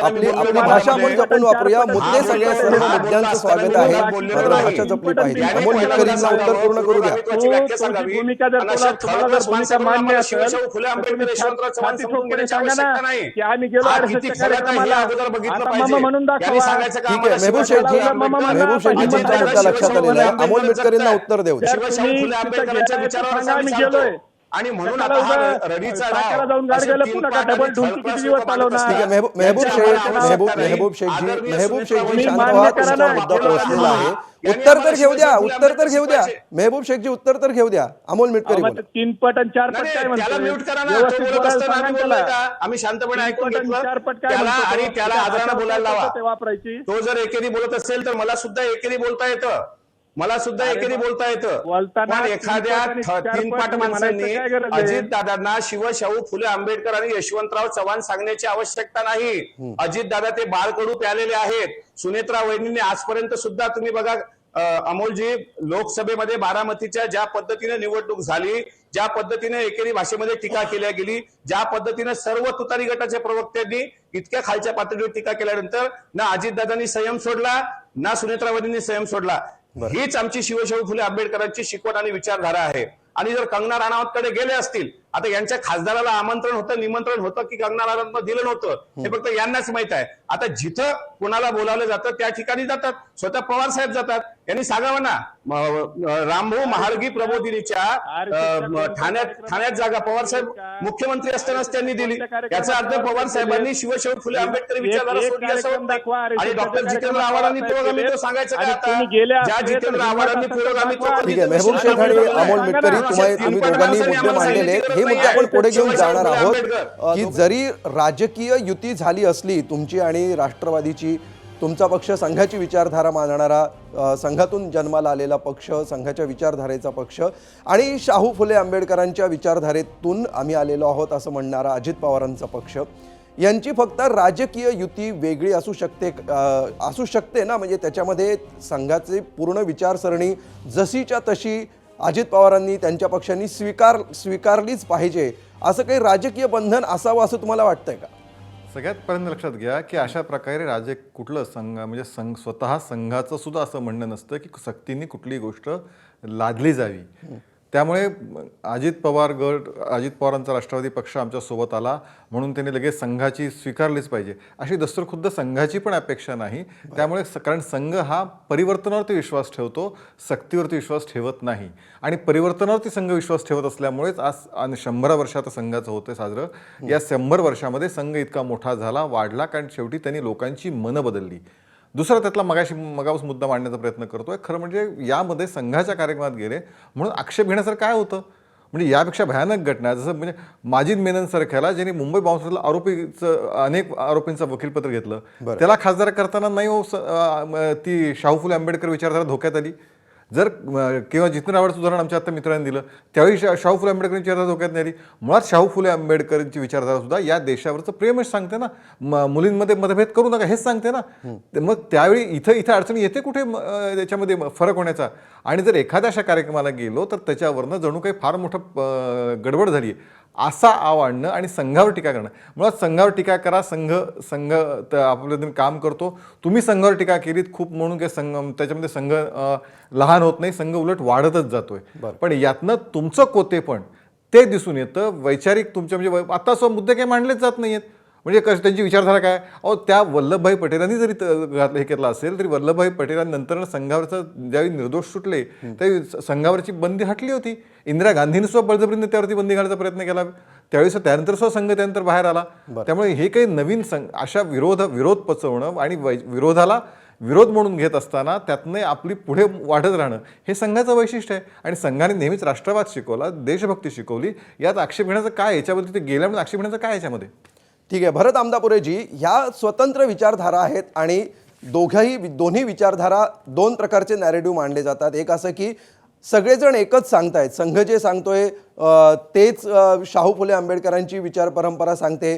आपली भाषा आपण जपून वापरूया. मुद्दे सगळ्या सर्व मुद्द्यांचं स्वागत आहे, मात्र भाषा जपली पाहिजे. अमोल मिटकरींना उत्तर पूर्ण करू द्या. फुले आंबेडकर यशवंतराव चव्हाण की आम्ही गेलो म्हणून दाखवा. ठीक आहे मेहबूब शेखजी, तुमचा मुद्दा लक्षात आलेला आहे. अमोल मिटकरींना उत्तर देऊ द्या. आम्ही गेलोय आणि म्हणून आता हा रडीचा डाव ठीक आहे मेहबूब शेखजी शांत व्हा. तुमचा मुद्दा पोहोचलेला आहे. उत्तर तर घेऊ द्या. मेहबूब शेखजी उत्तर तर घेऊ द्या. अमोल मिटकरी बोला. 3 पट आणि 4 पट काय त्याला म्यूट करा ना. तो बोलत असताना आम्ही बोललोय का? आम्ही शांतपणे ऐकून घेतलं. त्याला आणि त्याला आदरानं बोलायला लावा. वापरायची. तो जर एकेरी बोलत असेल तर मला सुद्धा एकेरी बोलता येतं. पण एखाद्या 3 पाट माणसांनी अजितदादांना शाहू फुले आंबेडकर आणि यशवंतराव चव्हाण सांगण्याची आवश्यकता नाही. अजितदादा ते बाळकडू प्यालेले आहेत. सुनेत्रा वहिनींनी आजपर्यंत सुद्धा तुम्ही बघा अमोलजी, लोकसभेमध्ये बारामतीच्या ज्या पद्धतीने निवडणूक झाली, ज्या पद्धतीने एकेरी भाषेमध्ये टीका केल्या गेली, ज्या पद्धतीने सर्व तुतारी गटाच्या प्रवक्त्यांनी इतक्या खालच्या पातळीवर टीका केल्यानंतर ना अजितदादांनी संयम सोडला, ना सुनेत्रा वहिनींनी संयम सोडला. हीच आमची शाहू फुले आंबेडकरांची शिकवण आणि विचारधारा आहे. आणि जर कंगना राणावतकडे गेले असतील, आता यांच्या खासदाराला आमंत्रण होतं, निमंत्रण होतं की कंगना राणावत दिलं नव्हतं हे फक्त यांनाच माहित आहे. आता जिथं कुणाला बोलावलं जातं त्या ठिकाणी जातात. स्वतः पवार साहेब जातात. यांनी सांगावं ना, रामभाऊ महाळगी प्रबोधिनीच्या ठाण्यात जागा पवार साहेब मुख्यमंत्री असतानाच त्यांनी दिली. याचा अर्थ पवार साहेबांनी शाहू फुले आंबेडकर विचारधारा सोडली असं होत. आणि डॉक्टर जितेंद्र आव्हाडांनी पुरोगामित्व सांगायचं का? आता ज्या जितेंद्र आव्हाडांनी पुरोगामित्व. ठीक आहे मेहबूब शेख आणि अमोल मिटकरी, तुम्ही दोघांनी मुद्दे मांडलेले आहेत. हे मुद्दे आपण पुढे घेऊन जाणार आहोत की जरी राजकीय युती झाली असली तुमची आणि राष्ट्रवादीची, तुमचा पक्ष संघाची विचारधारा मानणारा, संघातून जन्माला आलेला पक्ष, संघाच्या विचारधारेचा पक्ष आणि शाहू फुले आंबेडकरांच्या विचारधारेतून आम्ही आलेलो आहोत असं म्हणणारा अजित पवारांचा पक्ष, यांची फक्त राजकीय युती वेगळी असू शकते ना? म्हणजे त्याच्यामध्ये संघाची पूर्ण विचारसरणी जशीच्या तशी अजित पवारांनी त्यांच्या पक्षांनी स्वीकारलीच पाहिजे, असं काही राजकीय बंधन असावं असं तुम्हाला वाटतंय का? सगळ्यात पहिल्यांदा लक्षात घ्या की अशा प्रकारे कुठलं म्हणजे स्वतः संघाचं सुद्धा असं म्हणणं नसतं की सक्तीने कुठलीही गोष्ट लादली जावी. त्यामुळे अजित पवारांचा राष्ट्रवादी पक्ष आमच्या सोबत आला म्हणून त्यांनी लगेच संघाची स्वीकारलीच पाहिजे अशी दस्तूरखुद्द संघाची पण अपेक्षा नाही. त्यामुळे कारण संघ हा परिवर्तनावरती विश्वास ठेवतो, सक्तीवरती विश्वास ठेवत नाही. आणि परिवर्तनावरती संघ विश्वास ठेवत असल्यामुळेच आज 100 वर्षात संघाचं होतं साजरं. या 100 वर्षामध्ये संघ इतका मोठा झाला, वाढला, कारण शेवटी त्यांनी लोकांची मनं बदलली. दुसरा त्यातला मगापासून मुद्दा मांडण्याचा प्रयत्न करतोय, खरं म्हणजे यामध्ये संघाच्या कार्यक्रमात गेले म्हणून आक्षेप घेण्यासारखं काय होतं? म्हणजे यापेक्षा भयानक घटना, जसं म्हणजे माजिद मेनन सारख्याला ज्यांनी मुंबई बाँबस्फोटाला अनेक आरोपींचं वकीलपत्र घेतलं, त्याला खासदार करताना नाही ती शाहू फुले आंबेडकर विचारधारा धोक्यात आली. किंवा जितेंद्र आव्हाडचं उदाहरण आमच्या आता मित्रांनी दिलं, त्यावेळी शाहू फुले आंबेडकरांची विचारधारा धोक्यात नाही आली. मुळात शाहू फुले आंबेडकरांची विचारधारा सुद्धा या देशावरचं प्रेमच सांगते ना, मुलींमध्ये मतभेद करू नका हेच सांगते ना. मग त्यावेळी इथं अडचणी येते कुठे त्याच्यामध्ये फरक होण्याचा? आणि जर एखाद्या अशा कार्यक्रमाला गेलो तर त्याच्यावरनं जणू काही फार मोठं गडबड झाली असा आव आणणं आणि संघावर टीका करणं. मुळात संघावर टीका करा, संघ आपल्याकडे काम करतो. तुम्ही संघावर टीका केलीत खूप म्हणून काही त्याच्यामध्ये संघ लहान होत नाही, संघ उलट वाढतच जातोय. पण यातनं तुमचं कोतेपण ते दिसून येतं. वैचारिक तुमच्या म्हणजे आता असं मुद्दे काही मांडलेच जात नाहीयेत. म्हणजे त्यांची विचारधारा काय? त्या वल्लभभाई पटेलांनी जरी हे केलं असेल तरी वल्लभभाई पटेलांनंतर संघावरचं ज्यावेळी निर्दोष सुटले त्यावेळी संघावरची बंदी हटली होती. इंदिरा गांधींनी सुद्धा बळजबरीने त्यावरती बंदी घालण्याचा प्रयत्न केला, त्यावेळेस त्यानंतर सुद्धा संघ त्यानंतर बाहेर आला. त्यामुळे हे काही नवीन अशा विरोध पचवणं आणि विरोधाला विरोध म्हणून घेत असताना त्यातनं आपली पुढे वाढत राहणं हे संघाचं वैशिष्ट्य आहे. आणि संघाने नेहमीच राष्ट्रवाद शिकवला, देशभक्ती शिकवली. यात आक्षेप घेण्याचं काय? याच्यामध्ये ते गेल्यामुळे आक्षेप घेण्याचं काय याच्यामध्ये? ठीक आहे, भरत आमदापुरेजी, ह्या स्वतंत्र विचारधारा आहेत आणि दोन्ही विचारधारा दोन प्रकारचे नॅरेटिव्ह मांडले जातात. एक असं की सगळेजण एकच सांगतायत, संघ जे सांगतोय तेच शाहू फुले आंबेडकरांची विचार परंपरा सांगते,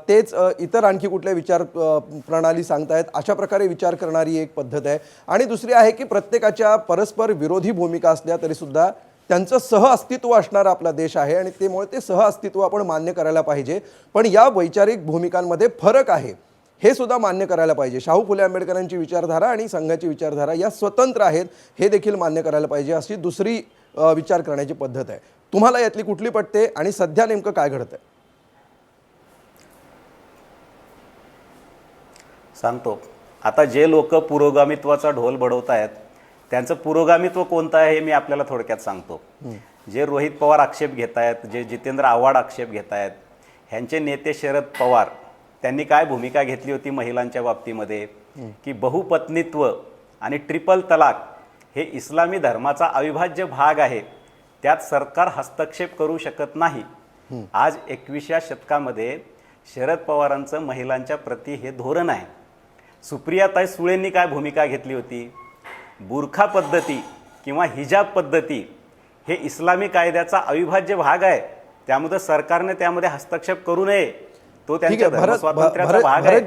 तेच इतर आणखी कुठल्या विचार प्रणाली सांगतायत, अशा प्रकारे विचार करणारी एक पद्धत आहे. आणि दुसरी आहे की प्रत्येकाच्या परस्पर विरोधी भूमिका असल्या तरीसुद्धा त्यांचं सहअस्तित्व असणारा आपला देश आहे आणि त्यामुळे ते सहअस्तित्व आपण मान्य करायला पाहिजे. पण या वैचारिक भूमिकांमध्ये फरक आहे हे सुद्धा मान्य करायला पाहिजे. शाहू फुले आंबेडकरांची विचारधारा आणि संघाची विचारधारा या स्वतंत्र आहेत हे देखील मान्य करायला पाहिजे, अशी दुसरी विचार करण्याची पद्धत आहे. तुम्हाला यातली कुठली पटते आणि सध्या नेमकं काय घडतंय? सांगतो. आता जे लोक पुरोगामित्वाचा ढोल बडवत आहेत त्यांचं पुरोगामित्व कोणतं आहे हे मी आपल्याला थोडक्यात सांगतो. जे रोहित पवार आक्षेप घेत आहेत, जे जितेंद्र आव्हाड आक्षेप घेत आहेत, ह्यांचे नेते शरद पवार त्यांनी काय भूमिका घेतली होती महिलांच्या बाबतीमध्ये की बहुपत्नीत्व आणि ट्रिपल तलाक हे इस्लामी धर्माचा अविभाज्य भाग आहे, त्यात सरकार हस्तक्षेप करू शकत नाही. आज 21व्या शतकामध्ये शरद पवारांचं महिलांच्या प्रती हे धोरण आहे. सुप्रियाताई सुळेंनी काय भूमिका घेतली होती? बुरखा पद्धती किंवा हिजाब पद्धती हे इस्लामी कायद्याचा अविभाज्य भाग आहे, त्यामुळे सरकारने त्यामध्ये हस्तक्षेप करू नये, तो त्यांच्या धर्मस्वातंत्र्याचा भाग आहे.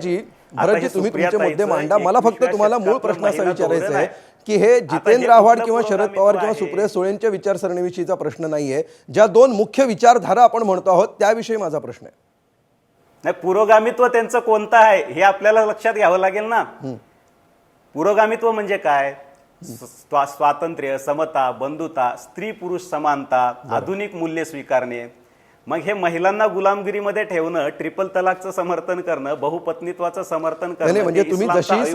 भरतजी, तुम्ही तुमचे मुद्दे मांडा. मला फक्त तुम्हाला मूळ प्रश्न असा विचारायचा आहे की हे जितेंद्र आव्हाड किंवा शरद पवार किंवा सुप्रिया सुळेंच्या विचारसरणीविषयीचा प्रश्न नाहीये, ज्या दोन मुख्य विचारधारा आपण म्हणतो आहोत त्याविषयी माझा प्रश्न आहे. नाही, पुरोगामित्व त्यांचं कोणतं आहे हे आपल्याला लक्षात घ्यावं लागेल ना. पुरोगामित्व म्हणजे काय? स्वातंत्र्य, समता, बंधुता, स्त्री पुरुष समानता, आधुनिक मूल्य स्वीकारणे. मग हे महिलांना गुलामगिरीमध्ये ठेवणं, ट्रिपल तलाकचं समर्थन करणं, बहुपत्नीत्वाचं समर्थन करणं, म्हणजे तुम्ही जशी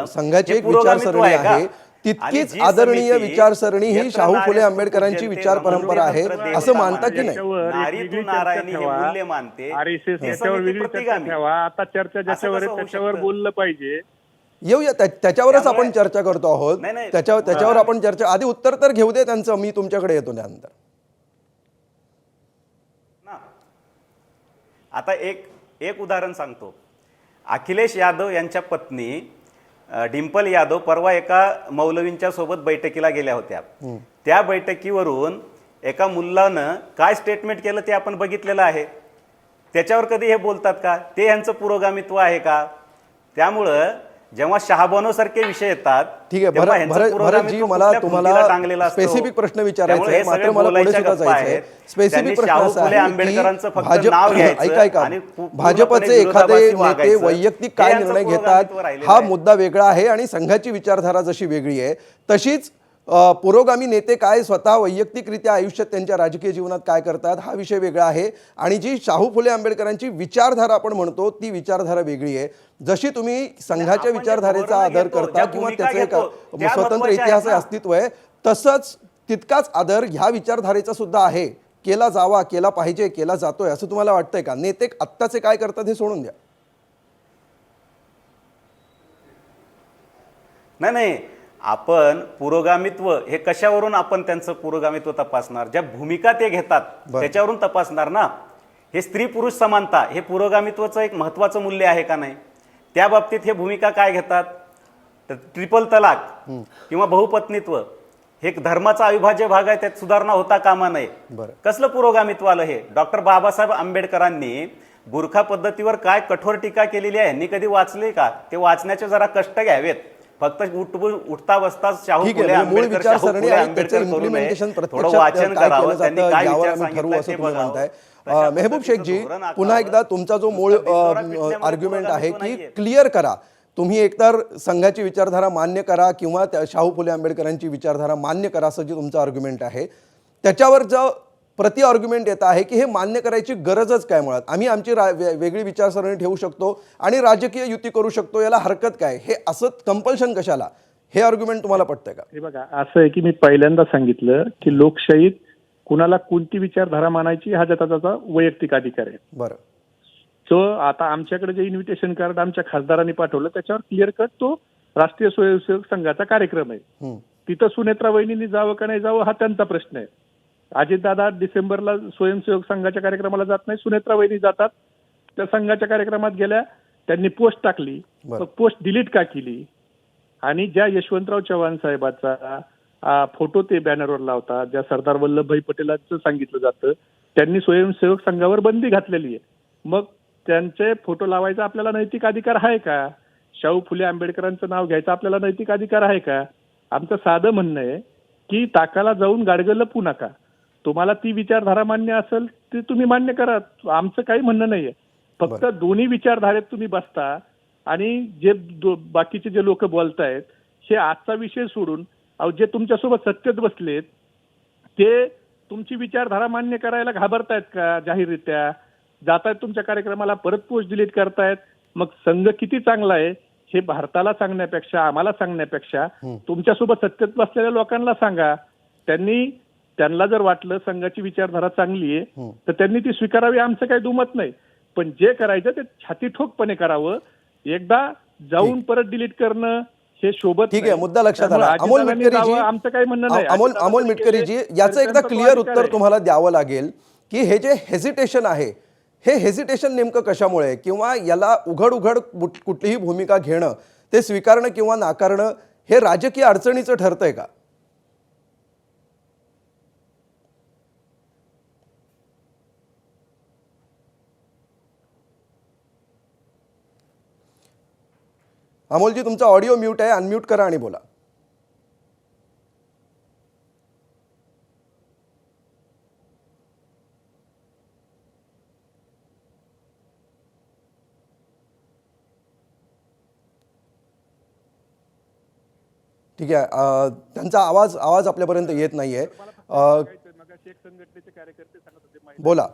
संघाची एक विचारसरणी आहे तितकीच आदरणीय विचारसरणी ही शाहू फुले आंबेडकरांची विचार परंपरा आहे असं मानता की नाही? मूल्य मानते. आता चर्चा ज्याच्यावर त्याच्यावर बोललं पाहिजे. येऊया त्याच्यावरच आपण चर्चा करतो आहोत. त्याच्यावर आपण चर्चा, आधी उत्तर तर घेऊ दे त्यांचं, मी तुमच्याकडे येतो त्यानंतर. आता एक उदाहरण सांगतो. अखिलेश यादव यांच्या पत्नी डिंपल यादव परवा एका मौलवींच्या सोबत बैठकीला गेल्या होत्या. त्या बैठकीवरून एका मुलानं काय स्टेटमेंट केलं ते आपण बघितलेलं आहे. त्याच्यावर कधी हे बोलतात का? ते यांचं पुरोगामित्व आहे का? त्यामुळं जेव्हा शहाबानोसारखे विषय येतात, ठीक आहे. तेव्हा ह्यांचं भरतजी, पुरोगामित्व मला कुठल्या खुंटीला टांगलेलं तुम्हाला असतं. स्पेसिफिक प्रश्न विचारायचा त्यामुळे आहे, हे मात्र सगळे मला पुढे बोलायच्या सुद्धा गप्पा जायचं आहे. आहेत. स्पेसिफिक त्यांनी प्रश्न शाहू असा फुले आहे आंबेडकरांचं की फक्त नाव घ्यायचं ऐका आणि भाजपचे एखादे विरोधाभासी नेते वागायचं. वैयक्तिक हे काय यांचं निर्णय घेतात पुरोगामित्व राहिलेलं हा आहे. मुद्दा वेगळा आहे आणि संघाची विचारधारा जशी वेगळी आहे तशीच पुरोगामी नेते काय स्वतः वैयक्तिकरित्या आयुष्यात त्यांच्या राजकीय जीवनात काय करतात हा विषय वेगळा आहे. आणि जी शाहू फुले आंबेडकरांची विचारधारा आपण म्हणतो ती विचारधारा वेगळी आहे. जशी तुम्ही संघाच्या आपण जे विचारधारेचा धोरणं आदर घेतो, करता ज्या किंवा भूमिका त्याचं एक घेतो, त्या स्वतंत्र महत्त्वाच्या इतिहास आहेत ना. अस्तित्व आहे, तसंच तितकाच आदर ह्या विचारधारेचा सुद्धा आहे. केला जावा, केला पाहिजे, केला जातोय असं तुम्हाला वाटतंय का? नेते आत्ताचे काय करतात हे सोडून द्या. नाही, आपण पुरोगामित्व हे कशावरून आपण त्यांचं पुरोगामित्व तपासणार? ज्या भूमिका ते घेतात त्याच्यावरून तपासणार ना. हे स्त्री पुरुष समानता हे पुरोगामित्वाचं एक महत्त्वाचं मूल्य आहे का नाही? त्या बाबतीत हे भूमिका काय घेतात? तर ट्रिपल तलाक किंवा बहुपत्नीत्व हे धर्माचा अविभाज्य भाग आहे, त्यात सुधारणा होता कामा नये. कसलं पुरोगामित्व आलं हे? डॉक्टर बाबासाहेब आंबेडकरांनी बुरखा पद्धतीवर काय कठोर टीका केलेली आहे, यांनी कधी वाचले का? ते वाचण्याचे जरा कष्ट घ्यावेत. फक्त उठता बसता शाहू ठीक फुले आहे, मूळ आंबेडकर विचारसरणी शाहू फुले आणि त्याचं आंबेडकर करू नये. इम्प्लिमेंटेशन थोडं प्रत्यक्षात वाचन काय करावं, केलं त्यांनी जातं काय यावर विचार आम्ही ठरवू सांगितले असं ते तुम्ही बघावं. म्हणताय. तशा मेहबूब शेखजी, पद्धतीचं धोरण पुन्हा आखावं. एकदा तुमचा जो मूळ बिनजोडा पिटण्यामध्ये आर्ग्युमेंट आहे पुरोगामित्व की नाहीये. क्लिअर करा. तुम्ही एकतर संघाची विचारधारा मान्य करा किंवा शाहू फुले आंबेडकरांची विचारधारा मान्य करा असं जे तुमचं आर्ग्युमेंट आहे. त्याच्यावर जो प्रति आर्ग्युमेंट येत आहे की हे मान्य करायची गरजच काय? मुळात आम्ही आमची वेगळी विचारसरणी ठेवू शकतो आणि राजकीय युती करू शकतो, याला हरकत काय? हे असं कंपल्शन कशाला? हे आर्ग्युमेंट तुम्हाला पटतंय का? हे बघा, असं आहे की मी पहिल्यांदा सांगितलं की लोकशाहीत कुणाला कोणती विचारधारा मानायची हा त्याचा वैयक्तिक अधिकार आहे. बरं. सो आता आमच्याकडे जे इन्व्हिटेशन कार्ड आमच्या खासदारांनी पाठवलं त्याच्यावर क्लिअर कट तो राष्ट्रीय स्वयंसेवक संघाचा कार्यक्रम आहे. तिथं सुनेत्रा वहिनींनी जावं का नाही जावं हा त्यांचा प्रश्न आहे. अजितदादा डिसेंबरला स्वयंसेवक संघाच्या कार्यक्रमाला जात नाही, सुनेत्रा वहिनी जातात. त्या संघाच्या कार्यक्रमात गेल्या, त्यांनी पोस्ट टाकली, मग पोस्ट डिलीट का केली? आणि ज्या यशवंतराव चव्हाण साहेबाचा फोटो ते बॅनरवर लावतात, ज्या सरदार वल्लभभाई पटेलांचं सांगितलं जातं, त्यांनी स्वयंसेवक संघावर बंदी घातलेली आहे. मग त्यांचे फोटो लावायचा आपल्याला नैतिक अधिकार आहे का? शाहू फुले आंबेडकरांचं नाव घ्यायचा आपल्याला नैतिक अधिकार आहे का? आमचं साधं म्हणणं आहे की ताकाला जाऊन गाडगं लपू नका. तुम्हाला ती विचारधारा मान्य असेल ती तुम्ही मान्य करा, आमचं काही म्हणणं नाहीये. फक्त दोन्ही विचारधारेत तुम्ही बसता आणि जे बाकीचे जे लोक बोलतायत हे आजचा विषय सोडून जे तुमच्यासोबत सत्तेत बसलेत ते तुमची विचारधारा मान्य करायला घाबरतायत का? जाहीररित्या जातायत तुमच्या कार्यक्रमाला, परत पोस्ट डिलीट करतायत. मग संघ किती चांगला आहे हे भारताला सांगण्यापेक्षा, आम्हाला सांगण्यापेक्षा तुमच्यासोबत सत्तेत बसलेल्या लोकांना सांगा. त्यांना जर वाटलं संघाची विचारधारा चांगली आहे तर त्यांनी ती स्वीकारावी, आमचं काही दुमत नाही. पण जे करायचं ते छाती ठोकपणे करावं. एकदा जाऊन परत डिलीट करणं हे शोभत ठीक आहे, मुद्दा लक्षात आला. अमोल मिटकरीजी, आमचं काही म्हणणं नाही. अमोल मिटकरीजी, याचं एकदा क्लिअर उत्तर तुम्हाला द्यावं लागेल की हे जे हेजिटेशन आहे हे हेजिटेशन नेमकं कशामुळे, किंवा याला उघड उघड कुठलीही भूमिका घेणं, ते स्वीकारणं किंवा नाकारणं हे राजकीय अडचणीचं ठरतंय का? अमोलजी, तुमचा ऑडिओ म्यूट आहे, अनम्यूट करा आणि बोला. ठीक आहे, त्यांचा आवाज आपल्यापर्यंत येत नाहीये. संघटनेचे कार्यकर्ते सांगत होते बोला.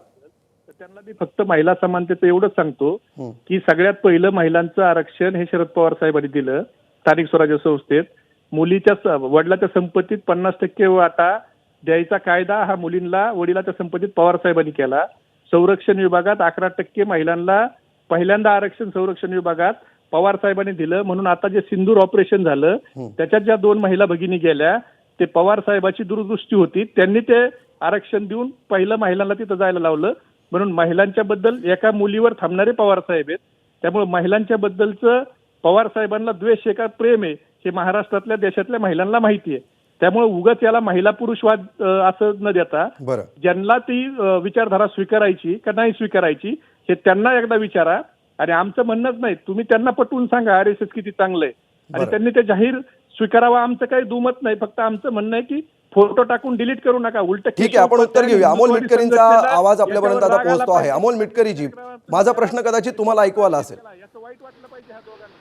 तर त्यांना मी फक्त महिला समानतेचं एवढंच सांगतो की सगळ्यात पहिलं महिलांचं आरक्षण हे शरद पवार साहेबांनी दिलं स्थानिक स्वराज्य संस्थेत. मुलीच्या वडिलाच्या संपत्तीत 50% वाटा द्यायचा कायदा हा मुलींना वडिलाच्या संपत्तीत पवार साहेबांनी केला. संरक्षण विभागात 11% महिलांना पहिल्यांदा आरक्षण संरक्षण विभागात पवार साहेबांनी दिलं. म्हणून आता जे सिंदूर ऑपरेशन झालं त्याच्यात ज्या 2 महिला भगिनी गेल्या ते पवार साहेबाची दूरदृष्टी होती, त्यांनी ते आरक्षण देऊन पहिलं महिलांना तिथं जायला लावलं. म्हणून महिलांच्या बद्दल एका मुलीवर थांबणारे पवार साहेब आहेत. त्यामुळे महिलांच्या बद्दलचं पवार साहेबांना द्वेष आहे का प्रेम आहे हे महाराष्ट्रातल्या देशातल्या महिलांना माहिती आहे. त्यामुळे उगाच याला महिला पुरुषवाद असं न देता बरं, ज्यांना ती विचारधारा स्वीकारायची का नाही स्वीकारायची हे त्यांना एकदा विचारा. आणि आमचं म्हणणंच नाही, तुम्ही त्यांना पटवून सांगा RSS किती चांगलं आहे आणि बरं. त्यांनी ते जाहीर स्वीकारावं. आमचं काही दुमत नाही, फक्त आमचं म्हणणं आहे की फोटो टाकून डिलीट करू नका. उलट ठीक आहे, आपण उत्तर घेऊया. अमोल मिटकरींचा आवाज आपल्यापर्यंत आता पोहोचतो आहे. अमोल मिटकरीजी, माझा प्रश्न कदाचित तुम्हाला ऐकू आला असेल. याचं वाईट वाटलं पाहिजे ह्या दोघांना.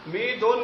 मी दोन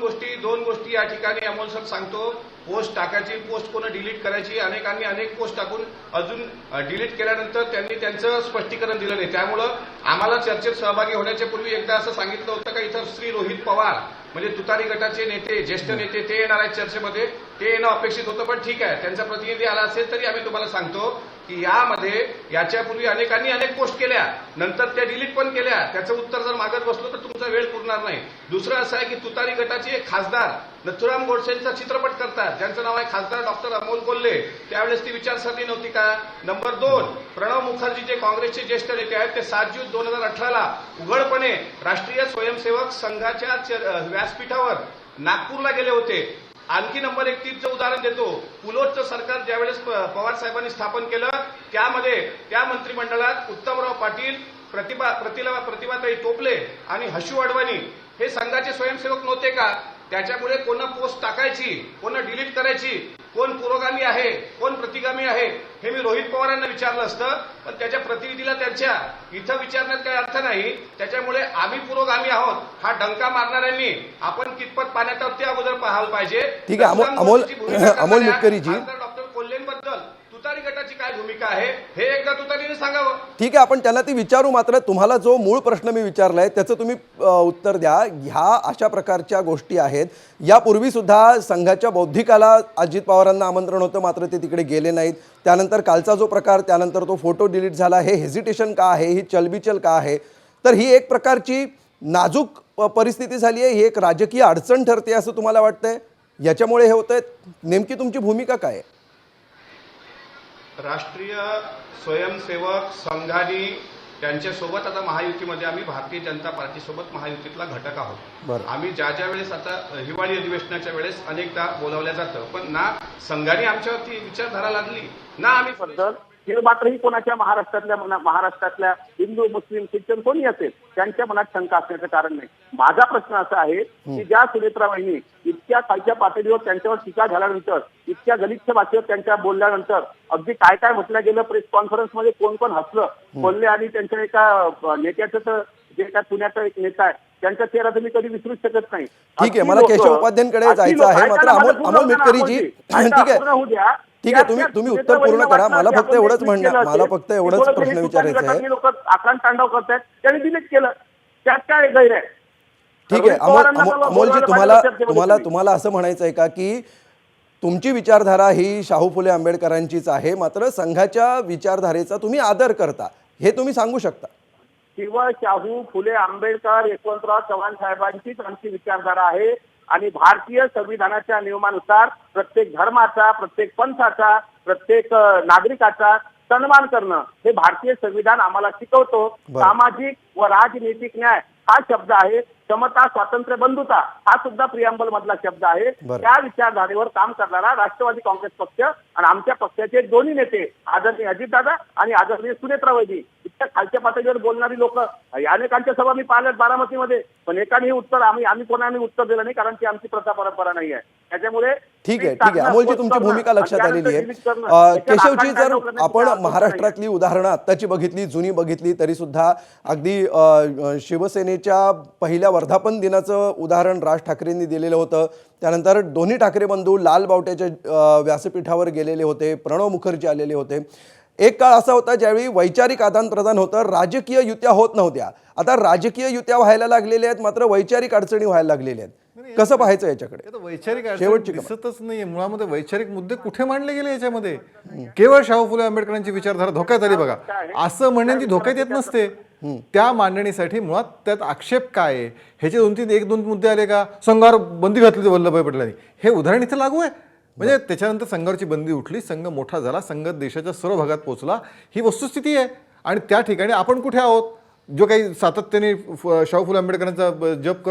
गोष्टी या ठिकाणी अमोल साहेब सांगतो. पोस्ट टाकायची, पोस्ट कोण डिलीट करायची, अनेकांनी अनेक पोस्ट टाकून अजून डिलीट केल्यानंतर त्यांनी त्यांचं स्पष्टीकरण दिलं नाही. त्यामुळं आम्हाला चर्चेत सहभागी होण्याच्या पूर्वी एकदा असं सांगितलं होतं का इथं श्री रोहित पवार म्हणजे तुतारी गटाचे नेते, ज्येष्ठ नेते ते येणार आहेत चर्चेमध्ये, ते येणं अपेक्षित होतं. पण ठीक आहे, त्यांचा प्रतिनिधी आला असेल तरी आम्ही तुम्हाला सांगतो की यामध्ये याच्यापूर्वी अनेकांनी अनेक पोस्ट केल्या, नंतर त्या डिलीट पण केल्या. त्याचं उत्तर जर मागत बसलो तर तुमचा वेळ पुरणार नाही. दुसरं असं आहे की तुतारी गटाचे एक खासदार नथुराम गोडसेंचा चित्रपट करतात, ज्यांचं नाव आहे खासदार डॉक्टर अमोल कोल्हे. त्यावेळेस ती विचारसरणी नव्हती का? नंबर 2, प्रणव मुखर्जी जे काँग्रेसचे ज्येष्ठ नेते आहेत ते 7 जून 2018 उघडपणे राष्ट्रीय स्वयंसेवक संघाच्या व्यासपीठावर नागपूरला गेले होते. आणखी नंबर 31चं उदाहरण देतो. पुलोदचं सरकार ज्यावेळेस पवार साहेबांनी स्थापन केलं त्यामध्ये त्या मंत्रिमंडळात उत्तमराव पाटील, प्रतिभाताई टोपले आणि हशू अडवाणी हे संघाचे स्वयंसेवक नव्हते का? त्याच्यामुळे कोण पोस्ट टाकायची, कोण डिलीट करायची, कोण पुरोगामी आहे, कोण प्रतिगामी आहे हे मी रोहित पवारांना विचारलं असतं. पण त्याच्या प्रतिनिधीला त्यांच्या इथं विचारण्यात काही अर्थ नाही. त्याच्यामुळे आम्ही पुरोगामी आहोत हा डंका मारणाऱ्यांनी आपण कितपत पाण्यात ते अगोदर पाहायला पाहिजे. ठीक आहे, अमोल मिटकरीजी, डॉक्टर कोल्हेंबद्दल तुतारी गटाची काय भूमिका आहे हे एकदा तुतारीने सांगावं. ठीक आहे, आपण त्यांना ती विचारू. मात्र तुम्हाला जो मूळ प्रश्न मी विचारलाय त्याचं तुम्ही उत्तर द्या. ह्या अशा प्रकारच्या गोष्टी आहेत. यापूर्वी सुद्धा संघाच्या बौद्धिकाला अजित पवारांना आमंत्रण होतं, मात्र ते तिकडे गेले नाहीत. त्यानंतर कालचा जो प्रकार, त्यानंतर तो फोटो डिलीट झाला, हे हेजिटेशन का आहे, ही चलबिचल का आहे? तर ही एक प्रकारची नाजूक परिस्थिती झाली आहे, ही एक राजकीय अडचण ठरते असं तुम्हाला वाटतंय? याच्यामुळे हे होतंय. नेमकी तुमची भूमिका काय आहे? राष्ट्रीय स्वयंसेवक संघाने त्यांच्यासोबत आता महायुतीमध्ये आम्ही भारतीय जनता पार्टीसोबत महायुतीतला घटक आहोत. आम्ही ज्या वेळेस आता हिवाळी अधिवेशनाच्या वेळेस अनेकदा बोलावलं जातं, पण ना संघाने आमच्यावरती विचारधारा लादली ना आम्ही हे मात्रही कोणाच्या महाराष्ट्रातल्या हिंदू, मुस्लिम, ख्रिश्चन कोणी असेल त्यांच्या मनात शंका असण्याचं कारण नाही. माझा प्रश्न असा आहे की ज्या सुनेत्रा वहिनी इतक्या खालच्या पातळीवर त्यांच्यावर टीका झाल्यानंतर, इतक्या गलिच्छ भाषेवर त्यांच्या बोलल्यानंतर, अगदी काय काय म्हटलं गेलं प्रेस कॉन्फरन्समध्ये, कोण कोण हसलं, कोल्हे आणि त्यांच्या एका नेत्याचं तर जे काय पुण्याचा एक नेता आहे त्यांचा चेहरा तुम्ही कधी विसरूच शकत नाही. ठीक आहे, मला केशव उपाध्यायांकडे जायचं आहे. मात्र अमोल मिटकरीजी, ठीक आहे, तुम्ही उत्तर पूर्ण करा. मला फक्त एवढंच प्रश्न विचारायचा आहे. लोक आकांत तांडव करतायत, त्यांनी डिलीट केलं, त्यात काय गैर आहे? ठीक आहे, अमोलजी, तुम्हाला असं म्हणायचं आहे का की तुमची विचारधारा ही शाहू फुले आंबेडकरांचीच आहे, मात्र संघाच्या विचारधारेचा तुम्ही आदर करता, हे तुम्ही सांगू शकता? किंवा शाहू फुले आंबेडकर, यशवंतराव चव्हाण साहेबांचीच आमची विचारधारा आहे. आणि भारतीय संविधानाच्या नियमानुसार प्रत्येक धर्माचा, प्रत्येक पंथाचा, प्रत्येक नागरिकाचा सन्मान करणं हे भारतीय संविधान आम्हाला शिकवतो. सामाजिक व राजनैतिक न्याय हा शब्द आहे. समता, स्वातंत्र्य, बंधुता हा सुद्धा प्रियांबल मधला शब्द आहे. त्या विचारधारेवर काम करणारा राष्ट्रवादी काँग्रेस पक्ष आणि आमच्या पक्षाचे दोन्ही नेते आदरणीय अजितदादा आणि आदरणीय सुनेत्रा वहिनी इतक्या खालच्या पातळीवर बोलणारी लोक अनेकांच्या सभा मी पाहिल्यात बारामतीमध्ये, पण एकानेही उत्तर आम्ही कोणाने उत्तर दिलं नाही, कारण ती आमची प्रथा परंपरा नाही आहे. त्याच्यामुळे ठीक आहे, अमोलजी, तुमची भूमिका लक्षात आलेली आहे. केशवजी, जर आपण महाराष्ट्रातली उदाहरणं आत्ताची बघितली, जुनी बघितली, तरी सुद्धा अगदी शिवसेनेच्या पहिल्या वर्धापन दिनाचं उदाहरण राज ठाकरेंनी दिलेलं होतं. त्यानंतर दोन्ही ठाकरे बंधू लाल बावट्याच्या व्यासपीठावर गेलेले होते, प्रणव मुखर्जी आलेले होते. एक काळ असा होता ज्यावेळी वैचारिक आदानप्रदान होतं, राजकीय युत्या होत नव्हत्या. आता राजकीय युत्या व्हायला लागलेल्या आहेत, मात्र वैचारिक अडचणी व्हायला लागलेल्या आहेत. कसं पाहायचं याच्याकडे? वैचारिक शेवटची दिसतच नाहीये. मुळामध्ये वैचारिक मुद्दे कुठे मांडले गेले याच्यामध्ये? केवळ शाहू फुले आंबेडकरांची विचारधारा धोक्यात आली बघा, असं म्हणणे ती धोक्यात येत नसते. त्या मांडणीसाठी मुळात त्यात आक्षेप काय आहे, ह्याचे एक दोन मुद्दे आले का? संघावर बंदी घातली वल्लभभाई पटेलांनी, हे उदाहरण इथे लागू आहे. म्हणजे त्याच्यानंतर संघावरची बंदी उठली, संघ मोठा झाला, संघ देशाच्या सर्व भागात पोहोचला, ही वस्तुस्थिती आहे. आणि त्या ठिकाणी आपण कुठे आहोत? जो काही सातत्याने शाहू फुले आंबेडकरांचा जप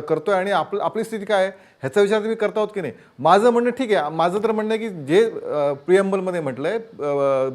करतोय आणि आपली स्थिती काय आहे ह्याचा विचार तुम्ही करता आहोत की नाही. माझं म्हणणं ठीक आहे, माझं तर म्हणणं आहे की जे प्रिएम्बलमध्ये म्हटलंय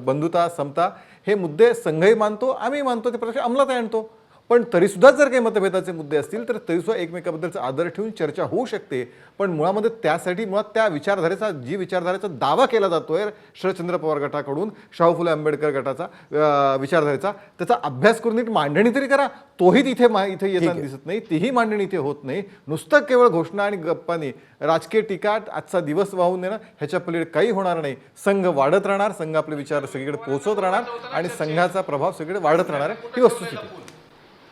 बंधुता समता हे मुद्दे संघही मानतो, आम्ही मानतो, ते प्रत्यक्ष अंमलात आणतो. पण तरीसुद्धा जर काही मतभेदाचे मुद्दे असतील तर तरीसुद्धा एकमेकाबद्दलचा आदर ठेवून चर्चा होऊ शकते. पण मुळामध्ये त्यासाठी त्या विचारधारेचा दावा केला जातोय शरदचंद्र पवार गटाकडून, शाहू फुले आंबेडकर गटाचा विचारधारेचा, त्याचा अभ्यास करून नीट मांडणी तरी करा. तोही इथे येताना दिसत नाही, तीही मांडणी इथे होत नाही. नुसतं केवळ घोषणा आणि गप्पांनी राजकीय टीका आजचा दिवस वाहून नेणं ह्याच्या पलीकडे काही होणार नाही. संघ वाढत राहणार, संघ आपले विचार सगळीकडे पोहोचवत राहणार आणि संघाचा प्रभाव सगळीकडे वाढत राहणार आहे, ही वस्तुस्थिती.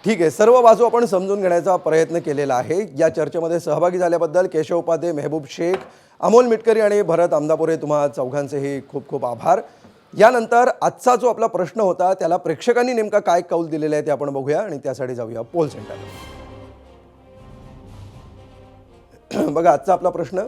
ठीक आहे, सर्व बाजू आपण समजून घेण्याचा प्रयत्न केलेला आहे. या चर्चेमध्ये सहभागी झाल्याबद्दल केशव उपाध्ये, मेहबूब शेख, अमोल मिटकरी आणि भरत आमदापुरे तुम्हा चौघांचेही खूप खूप आभार. यानंतर आजचा जो आपला प्रश्न होता त्याला प्रेक्षकांनी नेमका काय कौल दिलेला आहे ते आपण बघूया आणि त्यासाठी जाऊया पोल सेंटरला. बघा आजचा आपला प्रश्न,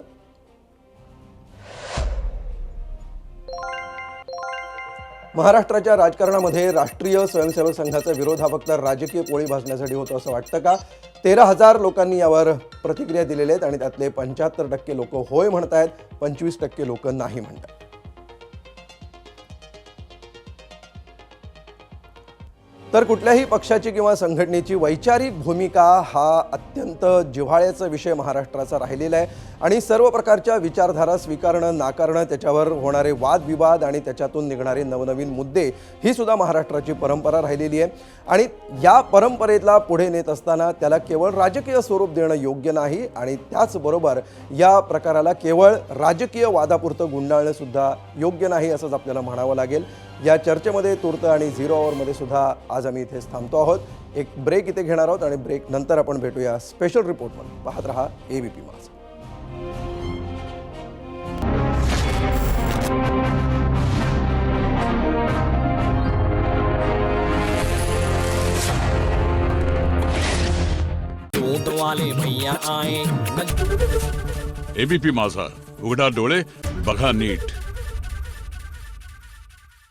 महाराष्ट्राच्या राजकारणामध्ये राष्ट्रीय स्वयंसेवक संघाचा विरोध हा फक्त राजकीय पोळी भाजण्यासाठी होतो असं वाटतं का? 13,000 लोकांनी यावर प्रतिक्रिया दिलेल्या आहेत आणि त्यातले 75% लोक होय म्हणतायत, 25% लोक नाही म्हणतात. तर कुठल्याही पक्षाची किंवा संघटनेची वैचारिक भूमिका हा अत्यंत जिव्हाळ्याचा विषय महाराष्ट्राचा राहिलेला आहे आणि सर्व प्रकारच्या विचारधारा स्वीकारणं, नाकारणं, त्याच्यावर होणारे वादविवाद आणि त्याच्यातून निघणारे नवनवीन मुद्दे ही सुद्धा महाराष्ट्राची परंपरा राहिलेली आहे. आणि या परंपरेला पुढे नेत असताना त्याला केवळ राजकीय स्वरूप देणं योग्य नाही आणि त्याचबरोबर या प्रकाराला केवळ राजकीय वादापुरतं गुंडाळणं सुद्धा योग्य नाही असंच आपल्याला म्हणावं लागेल. या चर्चेमध्ये तूर्त आणि 0 आवरमध्ये सुद्धा आज आम्ही इथेच थांबतो आहोत. एक ब्रेक इथे घेणार आहोत आणि ब्रेक नंतर आपण भेटूया स्पेशल रिपोर्टमध्ये. पाहत रहा ABP माझा. ABP माझा, उघडा डोळे बघा नीट.